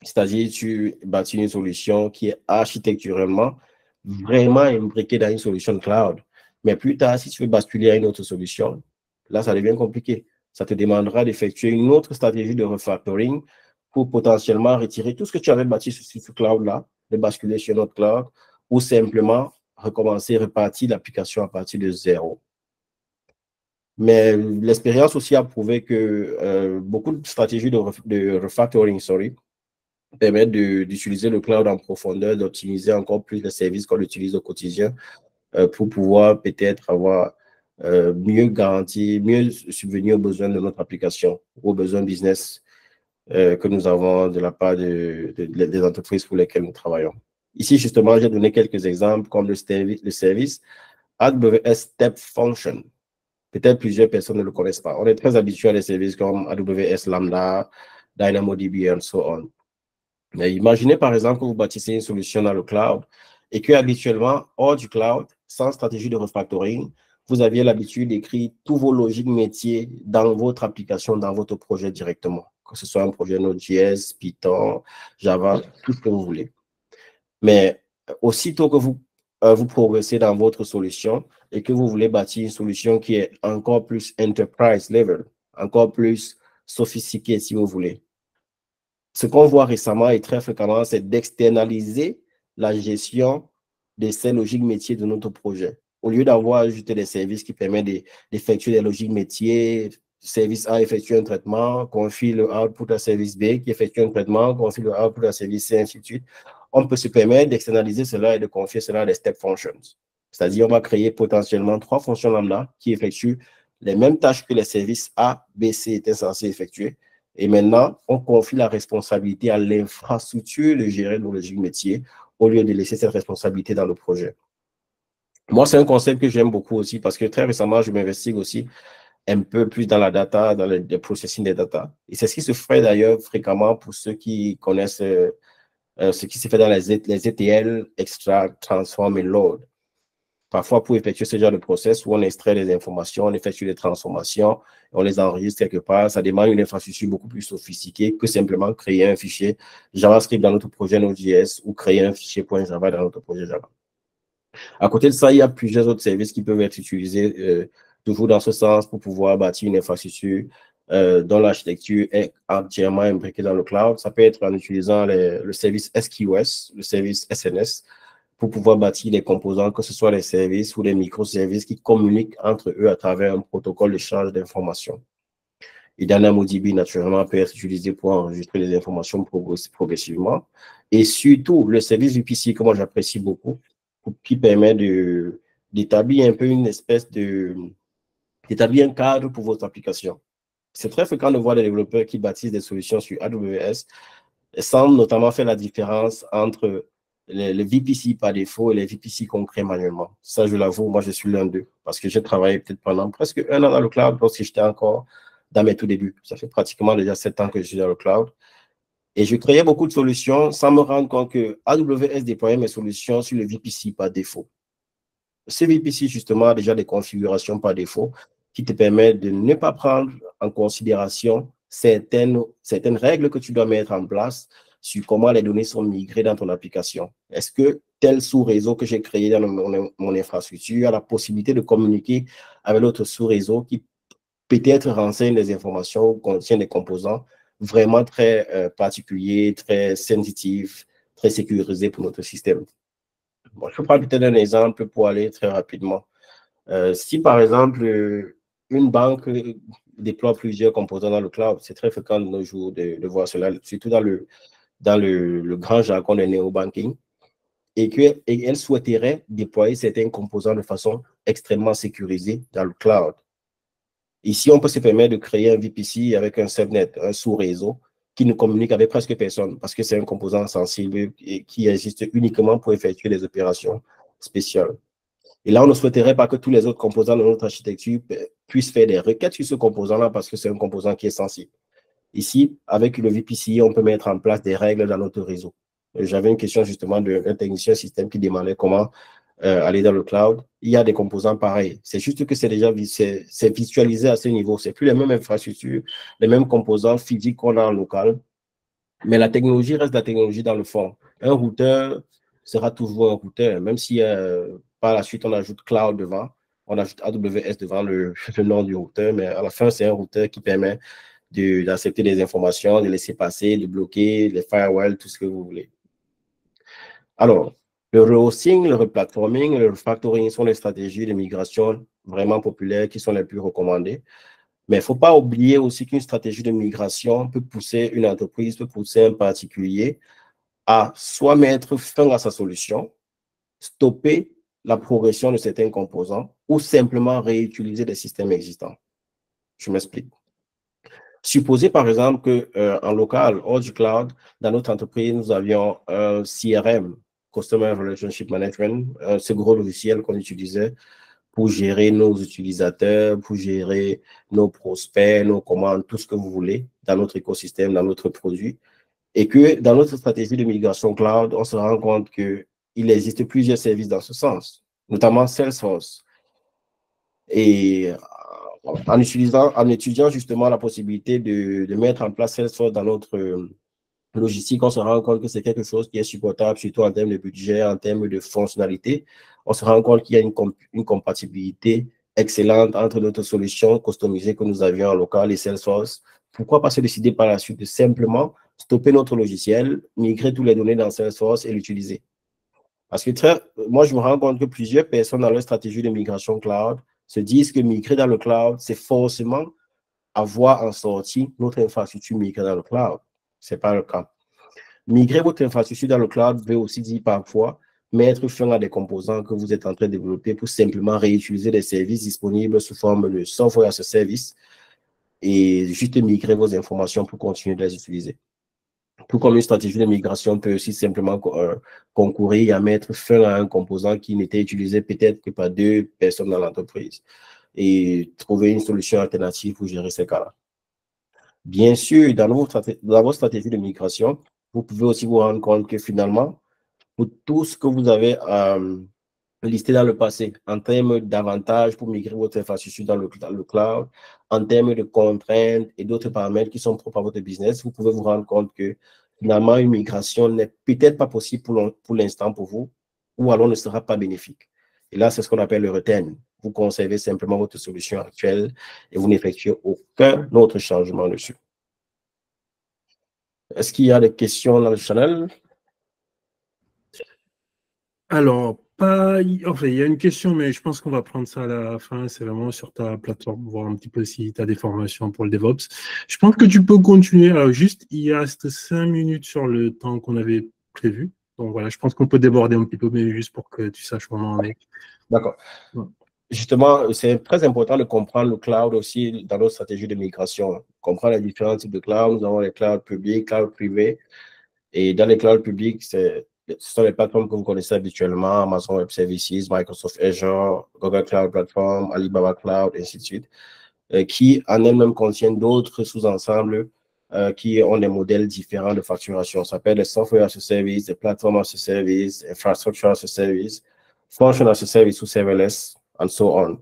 C'est-à-dire, tu bâtis une solution qui est architecturellement vraiment imbriquée dans une solution cloud. Mais plus tard, si tu veux basculer à une autre solution, là, ça devient compliqué. Ça te demandera d'effectuer une autre stratégie de refactoring pour potentiellement retirer tout ce que tu avais bâti sur ce cloud-là, de basculer sur notre cloud, ou simplement recommencer, repartir l'application à partir de zéro. Mais l'expérience aussi a prouvé que beaucoup de stratégies de refactoring, permettent d'utiliser le cloud en profondeur, d'optimiser encore plus les services qu'on utilise au quotidien pour pouvoir peut-être avoir mieux garantir, mieux subvenir aux besoins de notre application, aux besoins business que nous avons de la part des entreprises pour lesquelles nous travaillons. Ici, justement, j'ai donné quelques exemples comme le service AWS Step Function. Peut-être plusieurs personnes ne le connaissent pas. On est très habitué à des services comme AWS Lambda, DynamoDB, and so on. Mais imaginez par exemple que vous bâtissez une solution dans le cloud et que habituellement, hors du cloud, sans stratégie de refactoring, vous aviez l'habitude d'écrire tous vos logiques métiers dans votre application, dans votre projet directement. Que ce soit un projet Node.js, Python, Java, tout ce que vous voulez. Mais aussitôt que vous progressez dans votre solution et que vous voulez bâtir une solution qui est encore plus enterprise level, encore plus sophistiquée si vous voulez, ce qu'on voit récemment et très fréquemment, c'est d'externaliser la gestion de ces logiques métiers de notre projet. Au lieu d'avoir juste des services qui permettent d'effectuer des logiques métiers, service A effectue un traitement, confie le output à service B qui effectue un traitement, confie le output à service C, ainsi de suite. On peut se permettre d'externaliser cela et de confier cela à des step functions. C'est-à-dire, on va créer potentiellement 3 fonctions lambda qui effectuent les mêmes tâches que les services A, B, C étaient censés effectuer. Et maintenant, on confie la responsabilité à l'infrastructure de gérer nos logiques métiers au lieu de laisser cette responsabilité dans le projet. Moi, c'est un concept que j'aime beaucoup aussi parce que très récemment, je m'investis aussi un peu plus dans la data, dans le processing des data. Et c'est ce qui se fait d'ailleurs fréquemment pour ceux qui connaissent ce qui se fait dans les ETL, extract, transform et load. Parfois, pour effectuer ce genre de process où on extrait des informations, on effectue des transformations, on les enregistre quelque part, ça demande une infrastructure beaucoup plus sophistiquée que simplement créer un fichier JavaScript dans notre projet Node.js ou créer un fichier .java dans notre projet Java. À côté de ça, il y a plusieurs autres services qui peuvent être utilisés toujours dans ce sens pour pouvoir bâtir une infrastructure dont l'architecture est entièrement imbriquée dans le cloud. Ça peut être en utilisant le service SQS, le service SNS, pour pouvoir bâtir les composants, que ce soit les services ou les microservices qui communiquent entre eux à travers un protocole d'échange d'informations. Et DynamoDB, naturellement, peut être utilisé pour enregistrer les informations progressivement. Et surtout, le service VPC, que moi j'apprécie beaucoup, qui permet d'établir un peu une espèce d'établir un cadre pour votre application. C'est très fréquent de voir des développeurs qui bâtissent des solutions sur AWS sans notamment faire la différence entre les VPC par défaut et les VPC qu'on crée manuellement. Ça, je l'avoue, moi, je suis l'un d'eux parce que j'ai travaillé peut-être pendant presque 1 an dans le cloud lorsque j'étais encore dans mes tout débuts. Ça fait pratiquement déjà 7 ans que je suis dans le cloud. Et je créais beaucoup de solutions sans me rendre compte que AWS déployait mes solutions sur le VPC par défaut. Ce VPC, justement, a déjà des configurations par défaut qui te permettent de ne pas prendre en considération certaines règles que tu dois mettre en place sur comment les données sont migrées dans ton application. Est-ce que tel sous-réseau que j'ai créé dans mon infrastructure a la possibilité de communiquer avec l'autre sous-réseau qui peut-être renseigne des informations ou contient des composants vraiment très particuliers, très sensitifs, très sécurisés pour notre système. Bon, je prends peut-être un exemple pour aller très rapidement. Si par exemple, une banque déploie plusieurs composants dans le cloud, c'est très fréquent de nos jours de voir cela, surtout dans le grand jargon de néobanking, et qu'elle souhaiterait déployer certains composants de façon extrêmement sécurisée dans le cloud. Ici, on peut se permettre de créer un VPC avec un subnet, un sous-réseau, qui ne communique avec presque personne, parce que c'est un composant sensible et qui existe uniquement pour effectuer des opérations spéciales. Et là, on ne souhaiterait pas que tous les autres composants de notre architecture puissent faire des requêtes sur ce composant-là parce que c'est un composant qui est sensible. Ici, avec le VPC, on peut mettre en place des règles dans notre réseau. J'avais une question justement d'un technicien système qui demandait comment aller dans le cloud. Il y a des composants pareils. C'est juste que c'est déjà c'est visualisé à ce niveau. C'est plus les mêmes infrastructures, les mêmes composants physiques qu'on a en local. Mais la technologie reste la technologie dans le fond. Un routeur sera toujours un routeur, même si par la suite on ajoute cloud devant, on ajoute AWS devant le nom du routeur, mais à la fin, c'est un routeur qui permet d'accepter des informations, de laisser passer, de bloquer, les firewalls, tout ce que vous voulez. Alors, le rehosting, le replatforming, le refactoring sont les stratégies de migration vraiment populaires qui sont les plus recommandées. Mais il ne faut pas oublier aussi qu'une stratégie de migration peut pousser une entreprise, peut pousser un particulier à soit mettre fin à sa solution, stopper la progression de certains composants ou simplement réutiliser des systèmes existants. Je m'explique. Supposez par exemple qu'en local, hors du cloud, dans notre entreprise, nous avions un CRM, Customer Relationship Management, ce gros logiciel qu'on utilisait pour gérer nos utilisateurs, pour gérer nos prospects, nos commandes, tout ce que vous voulez dans notre écosystème, dans notre produit. Et que dans notre stratégie de migration cloud, on se rend compte qu'il existe plusieurs services dans ce sens, notamment Salesforce. Et en étudiant justement la possibilité de mettre en place Salesforce dans notre logistique, on se rend compte que c'est quelque chose qui est supportable, surtout en termes de budget, en termes de fonctionnalité. On se rend compte qu'il y a une compatibilité excellente entre notre solution customisée que nous avions en local et Salesforce. Pourquoi pas se décider par la suite de simplement stopper notre logiciel, migrer toutes les données dans Salesforce et l'utiliser? Parce que moi, je me rends compte que plusieurs personnes dans leur stratégie de migration cloud se disent que migrer dans le cloud, c'est forcément avoir en sortie notre infrastructure migrée dans le cloud. Ce n'est pas le cas. Migrer votre infrastructure dans le cloud veut aussi dire parfois mettre fin à des composants que vous êtes en train de développer pour simplement réutiliser des services disponibles sous forme de software as a service et juste migrer vos informations pour continuer de les utiliser. Tout comme une stratégie de migration peut aussi simplement concourir à mettre fin à un composant qui n'était utilisé peut-être que par 2 personnes dans l'entreprise et trouver une solution alternative pour gérer ces cas-là. Bien sûr, dans votre stratégie de migration, vous pouvez aussi vous rendre compte que finalement, pour tout ce que vous avez listé dans le passé, en termes d'avantages pour migrer votre infrastructure dans le cloud, en termes de contraintes et d'autres paramètres qui sont propres à votre business, vous pouvez vous rendre compte que finalement, une migration n'est peut-être pas possible pour l'instant pour vous, ou alors ne sera pas bénéfique. Et là, c'est ce qu'on appelle le retain. Vous conservez simplement votre solution actuelle et vous n'effectuez aucun autre changement dessus. Est-ce qu'il y a des questions dans le channel? Alors, enfin, il y a une question, mais je pense qu'on va prendre ça à la fin. C'est vraiment sur ta plateforme, voir un petit peu si tu as des formations pour le DevOps. Je pense que tu peux continuer. Alors, juste, il reste 5 minutes sur le temps qu'on avait prévu. Donc voilà, je pense qu'on peut déborder un petit peu, mais juste pour que tu saches où on en est. D'accord. Ouais. Justement, c'est très important de comprendre le cloud aussi dans notre stratégie de migration. Comprendre les différents types de cloud. Nous avons les clouds publics, clouds privés. Et dans les clouds publics, ce sont les plateformes que vous connaissez habituellement, Amazon Web Services, Microsoft Azure, Google Cloud Platform, Alibaba Cloud, et ainsi de suite, qui en elles-mêmes contiennent d'autres sous-ensembles qui ont des modèles différents de facturation. Ça s'appelle des software as a service, des platforms as a service, infrastructure as a service, function as a service ou serverless, and so on.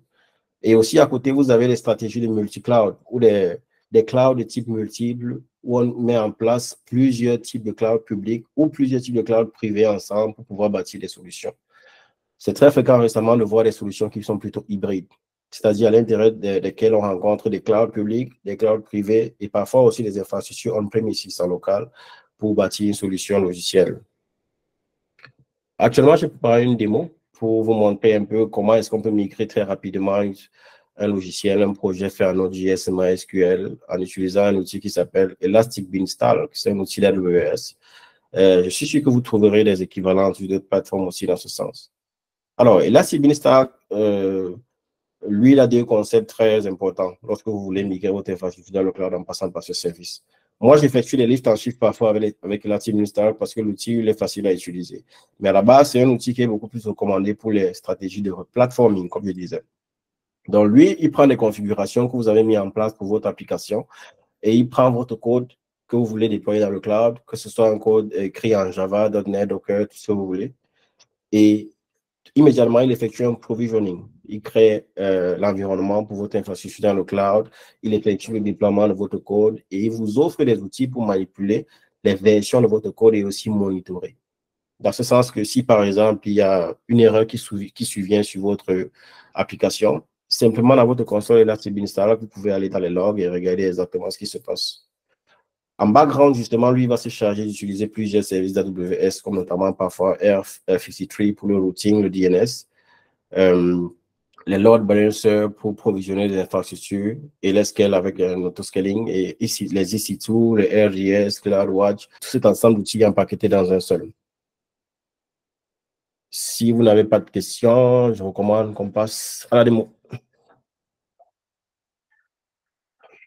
Et aussi, à côté, vous avez les stratégies de multi-cloud ou des clouds de type multiple où on met en place plusieurs types de clouds publics ou plusieurs types de clouds privés ensemble pour pouvoir bâtir des solutions. C'est très fréquent récemment de voir des solutions qui sont plutôt hybrides, c'est-à-dire à l'intérieur desquelles on rencontre des clouds publics, des clouds privés et parfois aussi des infrastructures on-premises en local pour bâtir une solution logicielle. Actuellement, j'ai préparé une démo pour vous montrer un peu comment est-ce qu'on peut migrer très rapidement un logiciel, un projet fait en Node.js, MySQL, en utilisant un outil qui s'appelle Elastic Beanstalk, c'est un outil d'AWS. Je suis sûr que vous trouverez des équivalents sur d'autres plateformes aussi dans ce sens. Alors, Elastic Beanstalk, lui, il a 2 concepts très importants lorsque vous voulez migrer votre infrastructure dans le cloud en passant par ce service. Moi, j'effectue des listes en chiffres parfois avec Elastic Beanstalk parce que l'outil est facile à utiliser. Mais à la base, c'est un outil qui est beaucoup plus recommandé pour les stratégies de platforming, comme je disais. Donc, lui, il prend les configurations que vous avez mises en place pour votre application et il prend votre code que vous voulez déployer dans le cloud, que ce soit un code écrit en Java, .NET, Docker, tout ce que vous voulez. Et immédiatement, il effectue un provisioning. Il crée l'environnement pour votre infrastructure dans le cloud. Il effectue le déploiement de votre code et il vous offre des outils pour manipuler les versions de votre code et aussi monitorer. Dans ce sens que si, par exemple, il y a une erreur qui survient sur votre application, simplement dans votre console Elastic Beanstalk, vous pouvez aller dans les logs et regarder exactement ce qui se passe. En background, justement, lui, il va se charger d'utiliser plusieurs services d'AWS, comme notamment parfois R53 pour le routing, le DNS, les load balancers pour provisionner des infrastructures et les scale avec un autoscaling et ici, les EC2, les RDS, CloudWatch, tout cet ensemble d'outils empaquetés dans un seul. Si vous n'avez pas de questions, je recommande qu'on passe à la démo.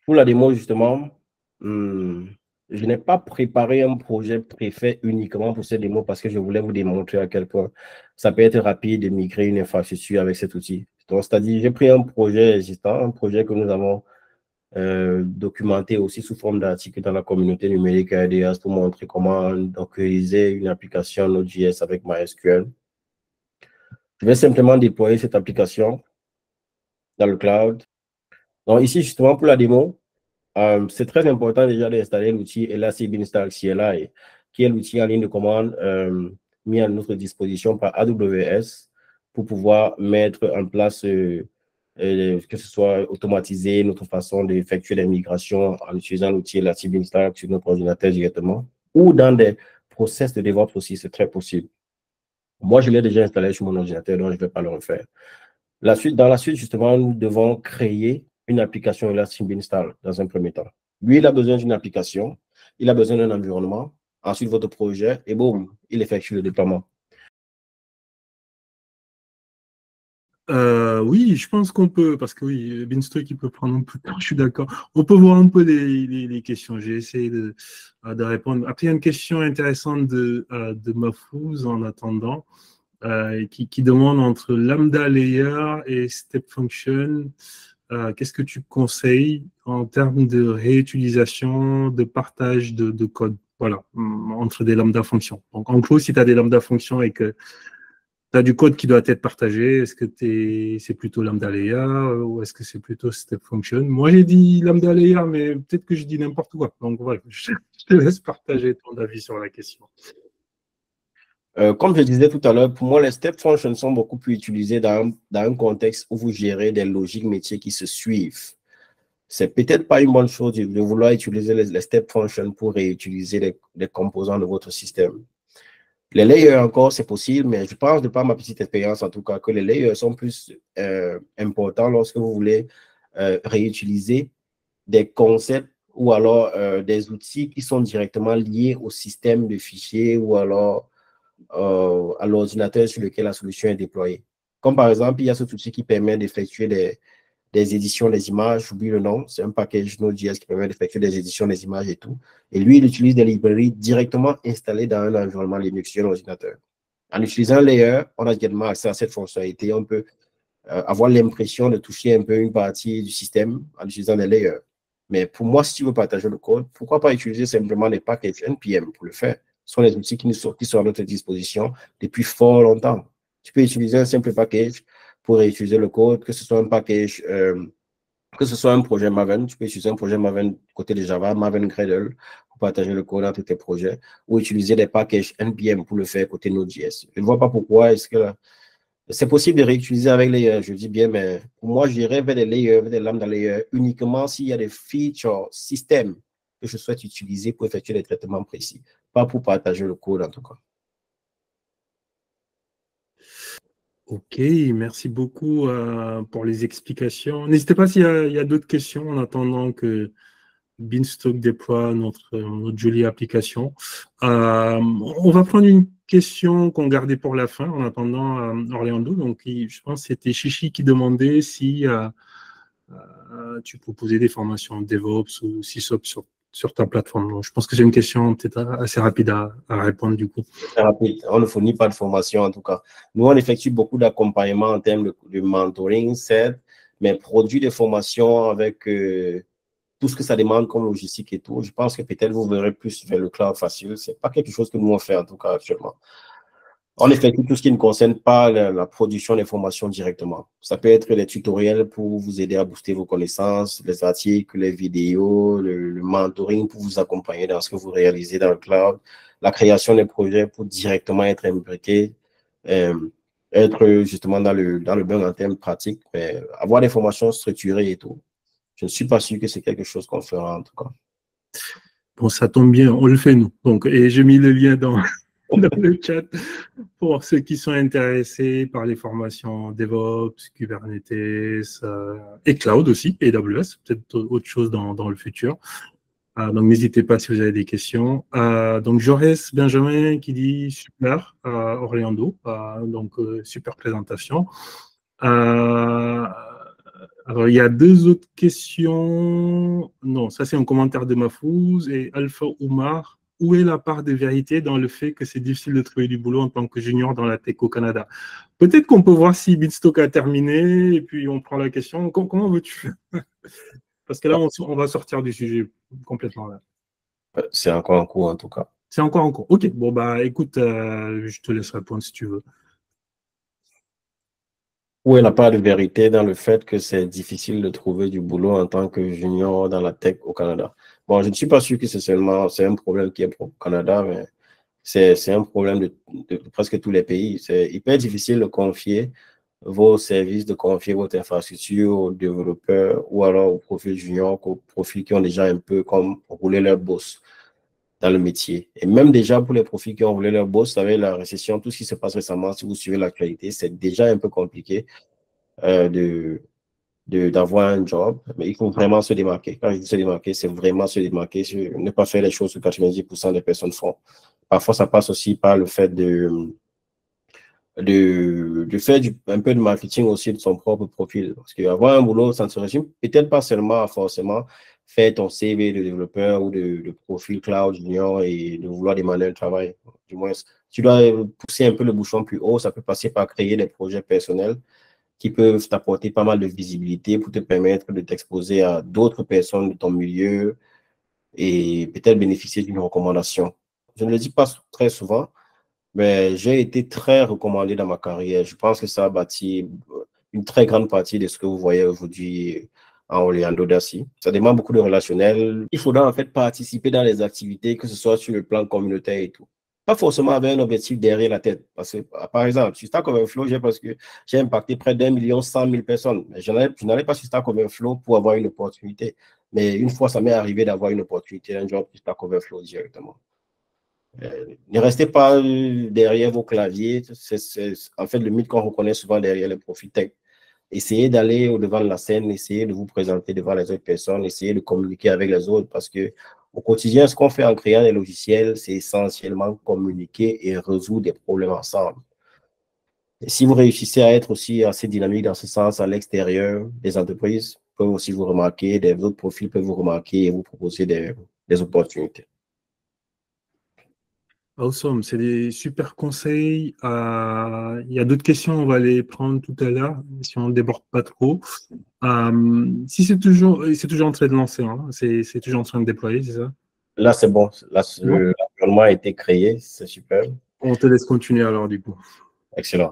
Pour la démo, justement, je n'ai pas préparé un projet préfet uniquement pour cette démo parce que je voulais vous démontrer à quel point ça peut être rapide de migrer une infrastructure avec cet outil. Donc, c'est-à-dire, j'ai pris un projet existant, un projet que nous avons documenté aussi sous forme d'article dans la communauté numérique ADS pour montrer comment dockeriser une application Node.js avec MySQL. Je vais simplement déployer cette application dans le cloud. Donc, ici, justement, pour la démo, c'est très important déjà d'installer l'outil Elastic Beanstalk CLI, qui est l'outil en ligne de commande mis à notre disposition par AWS pour pouvoir mettre en place, que ce soit automatisé, notre façon d'effectuer des migrations en utilisant l'outil Elastic Beanstalk sur notre ordinateur directement, ou dans des process de DevOps aussi, c'est très possible. Moi, je l'ai déjà installé sur mon ordinateur, donc je ne vais pas le refaire. Dans la suite, justement, nous devons créer une application Elastic Beanstalk dans un premier temps. Lui, il a besoin d'une application, il a besoin d'un environnement, ensuite votre projet, et boum, il effectue le déploiement. Oui, je pense qu'on peut, parce que oui, Beanstalk, il peut prendre un peu de temps, je suis d'accord. On peut voir un peu les questions. J'ai essayé de répondre. Après, il y a une question intéressante de Mahfouz en attendant, qui demande entre Lambda Layer et Step Function, qu'est-ce que tu conseilles en termes de réutilisation, de partage de code, voilà, entre des lambda fonctions. Donc, en gros, si tu as des lambda fonctions et que tu as du code qui doit être partagé, est-ce que c'est plutôt lambda layer ou est-ce que c'est plutôt step function? Moi, j'ai dit lambda layer, mais peut-être que je dis n'importe quoi. Donc, voilà, je te laisse partager ton avis sur la question. Comme je disais tout à l'heure, pour moi, les step functions sont beaucoup plus utilisés dans un contexte où vous gérez des logiques métiers qui se suivent. C'est peut-être pas une bonne chose de vouloir utiliser les step functions pour réutiliser les composants de votre système. Les layers encore, c'est possible, mais je pense, de par ma petite expérience en tout cas, que les layers sont plus importants lorsque vous voulez réutiliser des concepts ou alors des outils qui sont directement liés au système de fichiers ou alors à l'ordinateur sur lequel la solution est déployée. Comme par exemple, il y a cet outil qui permet d'effectuer des éditions des images, j'oublie le nom, c'est un package Node.js qui permet d'effectuer des éditions des images et tout. Et lui, il utilise des librairies directement installées dans un environnement Linux sur l'ordinateur. En utilisant un layer, on a également accès à cette fonctionnalité. On peut avoir l'impression de toucher un peu une partie du système en utilisant des layers. Mais pour moi, si tu veux partager le code, pourquoi pas utiliser simplement des packages NPM pour le faire? Ce sont des outils qui sont à notre disposition depuis fort longtemps. Tu peux utiliser un simple package pour réutiliser le code, que ce soit un package, que ce soit un projet Maven, tu peux utiliser un projet Maven côté de Java, Maven Gradle, pour partager le code entre tes projets, ou utiliser des packages NPM pour le faire côté Node.js. Je ne vois pas pourquoi est-ce que c'est possible de réutiliser avec les, je dis bien, mais pour moi, j'irais vers des layers, vers des lambda layers, uniquement s'il y a des features système que je souhaite utiliser pour effectuer des traitements précis, pas pour partager le code en tout cas. Ok, merci beaucoup pour les explications. N'hésitez pas s'il y a d'autres questions en attendant que Beanstalk déploie notre jolie application. On va prendre une question qu'on gardait pour la fin en attendant Orlando. Donc, je pense que c'était Chichi qui demandait si tu proposais des formations DevOps ou SysOps sur ta plateforme. Donc, je pense que c'est une question peut-être assez rapide à répondre du coup. Très rapide. On ne fournit pas de formation en tout cas. Nous, on effectue beaucoup d'accompagnement en termes de mentoring, certes, mais produit des formations avec tout ce que ça demande comme logistique et tout. Je pense que peut-être vous verrez plus vers le cloud facile. Ce n'est pas quelque chose que nous on fait en tout cas actuellement. On effectue tout ce qui ne concerne pas la production des formations directement. Ça peut être des tutoriels pour vous aider à booster vos connaissances, les articles, les vidéos, le mentoring pour vous accompagner dans ce que vous réalisez dans le cloud, la création des projets pour directement être imbriqué, être justement dans le bon en termes pratiques, mais avoir des formations structurées et tout. Je ne suis pas sûr que c'est quelque chose qu'on fera en tout cas. Bon, ça tombe bien, on le fait nous. Donc, et j'ai mis le lien dans le chat pour ceux qui sont intéressés par les formations DevOps, Kubernetes et Cloud aussi, et AWS, peut-être autre chose dans le futur. Donc, n'hésitez pas si vous avez des questions. Donc, Jaurès Benjamin qui dit super, Orlando. Donc, super présentation. Alors, il y a deux autres questions. Non, ça, c'est un commentaire de Mahfouz et Alpha Oumar. Où est la part de vérité dans le fait que c'est difficile de trouver du boulot en tant que junior dans la tech au Canada? Peut-être qu'on peut voir si Bitstock a terminé et puis on prend la question. Comment veux-tu? Parce que là, on va sortir du sujet complètement. Là. C'est encore en cours en tout cas. C'est encore en cours. Ok, bon, bah écoute, je te laisse répondre si tu veux. Où est la part de vérité dans le fait que c'est difficile de trouver du boulot en tant que junior dans la tech au Canada? Bon, je ne suis pas sûr que c'est un problème qui est au Canada, mais c'est un problème de presque tous les pays. C'est hyper difficile de confier vos services, de confier votre infrastructure aux développeurs ou alors aux profils juniors, aux profils qui ont déjà un peu comme roulé leur boss dans le métier. Et même déjà pour les profils qui ont roulé leur boss, avec la récession, tout ce qui se passe récemment, si vous suivez l'actualité, c'est déjà un peu compliqué de d'avoir un job, mais il faut vraiment se démarquer. Quand je dis se démarquer, c'est vraiment se démarquer, ne pas faire les choses que 90% des personnes font. Parfois, ça passe aussi par le fait de faire un peu de marketing aussi de son propre profil. Parce qu'avoir un boulot, ça ne se résume peut-être pas seulement à forcément faire ton CV de développeur ou de profil cloud junior et de vouloir demander un travail. Du moins, tu dois pousser un peu le bouchon plus haut. Ça peut passer par créer des projets personnels qui peuvent t'apporter pas mal de visibilité pour te permettre de t'exposer à d'autres personnes de ton milieu et peut-être bénéficier d'une recommandation. Je ne le dis pas très souvent, mais j'ai été très recommandé dans ma carrière. Je pense que ça a bâti une très grande partie de ce que vous voyez aujourd'hui en Orlando Daci. Ça demande beaucoup de relationnel. Il faudra en fait participer dans les activités, que ce soit sur le plan communautaire et tout. Pas forcément avec un objectif derrière la tête. Parce que, par exemple, sur Stack Overflow, parce que j'ai impacté près d'1,1 million personnes. Je n'allais pas sur Stack Overflow pour avoir une opportunité. Mais une fois, ça m'est arrivé d'avoir une opportunité, un job sur Stack Overflow directement. Ne restez pas derrière vos claviers. C'est en fait le mythe qu'on reconnaît souvent derrière les profils tech. Essayez d'aller au-devant de la scène, essayez de vous présenter devant les autres personnes, essayez de communiquer avec les autres parce que au quotidien, ce qu'on fait en créant des logiciels, c'est essentiellement communiquer et résoudre des problèmes ensemble. Et si vous réussissez à être aussi assez dynamique dans ce sens à l'extérieur, des entreprises peuvent aussi vous remarquer, des autres profils peuvent vous remarquer et vous proposer des opportunités. Awesome, c'est des super conseils. Il y a d'autres questions, on va les prendre tout à l'heure, si on ne déborde pas trop. Si c'est toujours en train de lancer, hein, c'est toujours en train de déployer, c'est ça? Là, c'est bon. Là, l'environnement a été créé. C'est super. On te laisse continuer alors, du coup. Excellent.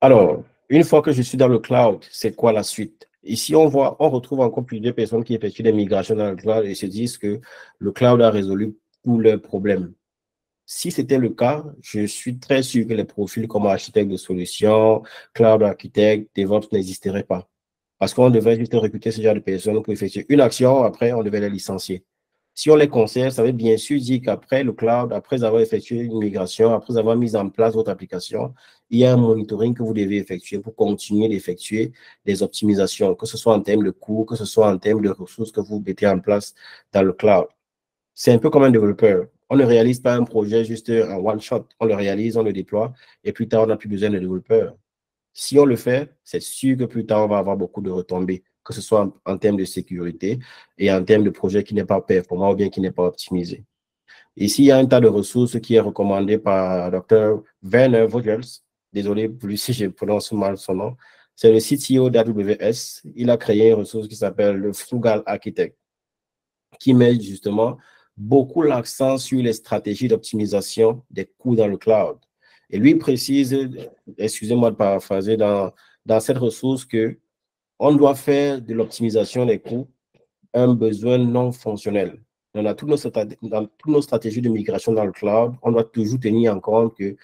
Alors, une fois que je suis dans le cloud, c'est quoi la suite? Ici, on retrouve encore plusieurs personnes qui effectuent des migrations dans le cloud et se disent que le cloud a résolu tous leurs problèmes. Si c'était le cas, je suis très sûr que les profils comme architecte de solutions, cloud architecte, DevOps n'existeraient pas. Parce qu'on devrait juste recruter ce genre de personnes pour effectuer une action, après, on devait les licencier. Si on les conserve, ça veut bien sûr dire qu'après le cloud, après avoir effectué une migration, après avoir mis en place votre application, il y a un monitoring que vous devez effectuer pour continuer d'effectuer des optimisations, que ce soit en termes de coûts, que ce soit en termes de ressources que vous mettez en place dans le cloud. C'est un peu comme un développeur. On ne réalise pas un projet juste en one shot. On le réalise, on le déploie, et plus tard, on n'a plus besoin de développeurs. Si on le fait, c'est sûr que plus tard, on va avoir beaucoup de retombées, que ce soit en termes de sécurité et en termes de projet qui n'est pas performant ou bien qui n'est pas optimisé. Ici, il y a un tas de ressources qui est recommandé par Dr. Werner Vogels. Désolé pour lui si je prononce mal son nom. C'est le CTO d'AWS. Il a créé une ressource qui s'appelle le Frugal Architect, qui met justement beaucoup l'accent sur les stratégies d'optimisation des coûts dans le cloud. Et lui précise, excusez-moi de paraphraser, dans cette ressource que on doit faire de l'optimisation des coûts un besoin non fonctionnel. Dans toutes nos stratégies de migration dans le cloud, on doit toujours tenir en compte que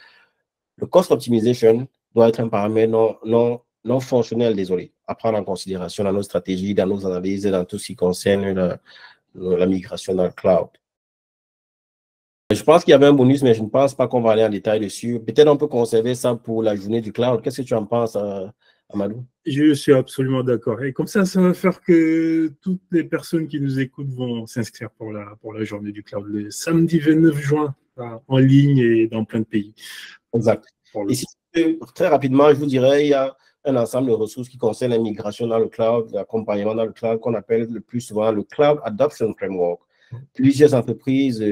le cost optimization doit être un paramètre non fonctionnel, désolé, à prendre en considération dans nos stratégies, dans nos analyses, dans tout ce qui concerne la migration dans le cloud. Je pense qu'il y avait un bonus, mais je ne pense pas qu'on va aller en détail dessus. Peut-être on peut conserver ça pour la journée du cloud. Qu'est-ce que tu en penses, Amadou. Je suis absolument d'accord. Et comme ça va faire que toutes les personnes qui nous écoutent vont s'inscrire pour la journée du cloud le samedi 29 juin, en ligne et dans plein de pays. Exact. Ici, très rapidement, je vous dirais, il y a un ensemble de ressources qui concernent l'immigration dans le cloud, l'accompagnement dans le cloud, qu'on appelle le plus souvent le Cloud Adoption Framework. Plusieurs entreprises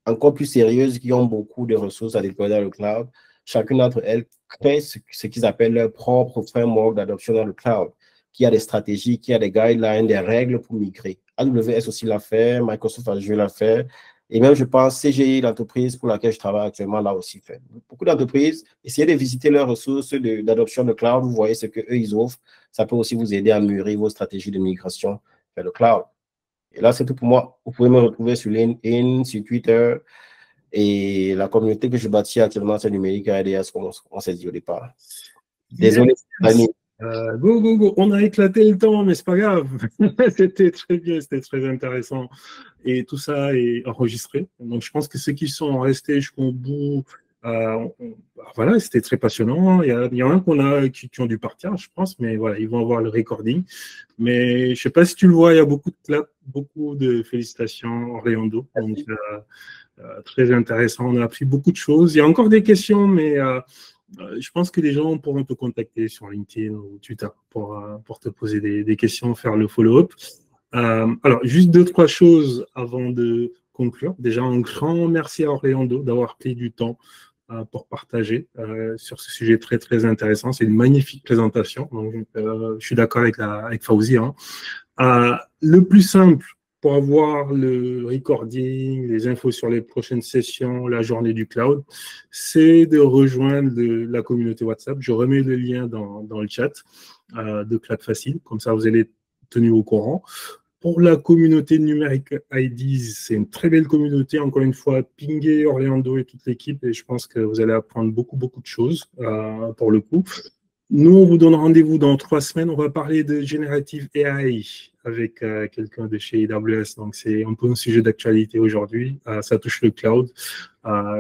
encore plus sérieuses qui ont beaucoup de ressources à déployer dans le cloud, chacune d'entre elles crée ce qu'ils appellent leur propre framework d'adoption dans le cloud, qui a des stratégies, qui a des guidelines, des règles pour migrer. AWS aussi l'a fait, Microsoft Azure l'a fait, et même, je pense, CGI, l'entreprise pour laquelle je travaille actuellement, l'a aussi fait. Beaucoup d'entreprises, essayez de visiter leurs ressources d'adoption de cloud, vous voyez ce qu'eux, ils offrent. Ça peut aussi vous aider à mûrir vos stratégies de migration vers le cloud. Et là, c'est tout pour moi. Vous pouvez me retrouver sur LinkedIn, sur Twitter, et la communauté que je bâtis actuellement, c'est Numérique ADS, comme on s'est dit au départ. Désolé, yes. Go. On a éclaté le temps, mais c'est pas grave. C'était très bien, c'était très intéressant. Et tout ça est enregistré. Donc, je pense que ceux qui sont restés jusqu'au bout, voilà, c'était très passionnant. Il y en a qui ont dû partir, je pense, mais voilà, ils vont avoir le recording. Mais je sais pas si tu le vois, il y a beaucoup de claps, beaucoup de félicitations, Orlando. Donc, très intéressant. On a appris beaucoup de choses. Il y a encore des questions, mais je pense que les gens pourront te contacter sur LinkedIn ou Twitter pour te poser des questions, faire le follow-up. Alors, juste 2-3 choses avant de conclure. Déjà, un grand merci à Orlando d'avoir pris du temps pour partager sur ce sujet très, très intéressant. C'est une magnifique présentation. Donc, je suis d'accord avec Fawzi. Hein. Le plus simple pour avoir le recording, les infos sur les prochaines sessions, la journée du cloud, c'est de rejoindre la communauté WhatsApp. Je remets le lien dans le chat de Cloud Facile. Comme ça, vous allez tenu au courant. Pour la communauté numérique IDs, c'est une très belle communauté. Encore une fois, pinguez Orlando et toute l'équipe et je pense que vous allez apprendre beaucoup, beaucoup de choses pour le coup. Nous, on vous donne rendez-vous dans 3 semaines. On va parler de Generative AI avec quelqu'un de chez AWS. Donc, c'est un peu un sujet d'actualité aujourd'hui. Ça touche le cloud.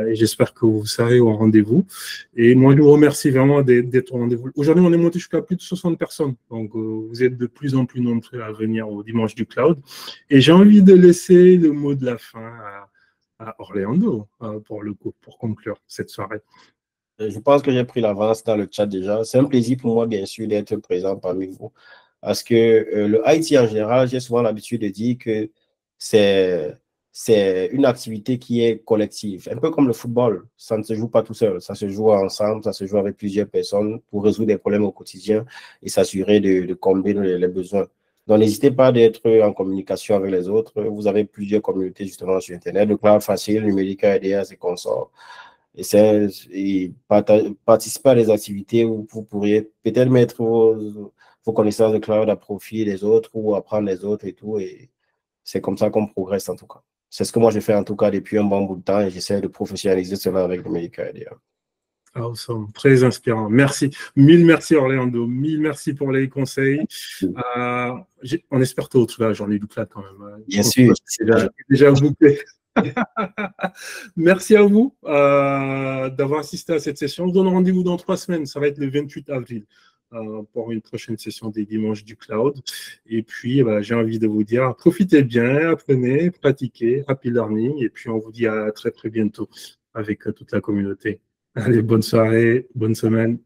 Et j'espère que vous serez au rendez-vous. Et moi, je vous remercie vraiment d'être au rendez-vous. Aujourd'hui, on est monté jusqu'à plus de 60 personnes. Donc, vous êtes de plus en plus nombreux à venir au Dimanche du Cloud. Et j'ai envie de laisser le mot de la fin à Orlando, pour le coup, pour conclure cette soirée. Je pense que j'ai pris l'avance dans le chat déjà. C'est un plaisir pour moi, bien sûr, d'être présent parmi vous. Parce que le IT en général, j'ai souvent l'habitude de dire que c'est une activité qui est collective. Un peu comme le football. Ça ne se joue pas tout seul. Ça se joue ensemble, ça se joue avec plusieurs personnes pour résoudre des problèmes au quotidien et s'assurer de combler les besoins. Donc, n'hésitez pas d'être en communication avec les autres. Vous avez plusieurs communautés justement sur Internet. Le Cloud Facile, Numérique ADS et consorts. Et participer à des activités où vous pourriez peut-être mettre vos connaissances de cloud à profit des autres ou apprendre les autres et tout. Et c'est comme ça qu'on progresse en tout cas. C'est ce que moi je fais en tout cas depuis un bon bout de temps et j'essaie de professionnaliser cela avec le médical. Awesome. Très inspirant. Merci. Mille merci Orlando. Mille merci pour les conseils. On espère te retrouver à la journée du cloud quand même. Bien sûr. Déjà bouclé. Merci à vous d'avoir assisté à cette session. On se donne rendez-vous dans 3 semaines. Ça va être le 28 avril pour une prochaine session des Dimanches du Cloud. Et puis, j'ai envie de vous dire, profitez bien, apprenez, pratiquez, happy learning. Et puis, on vous dit à très, très bientôt avec toute la communauté. Allez, bonne soirée, bonne semaine.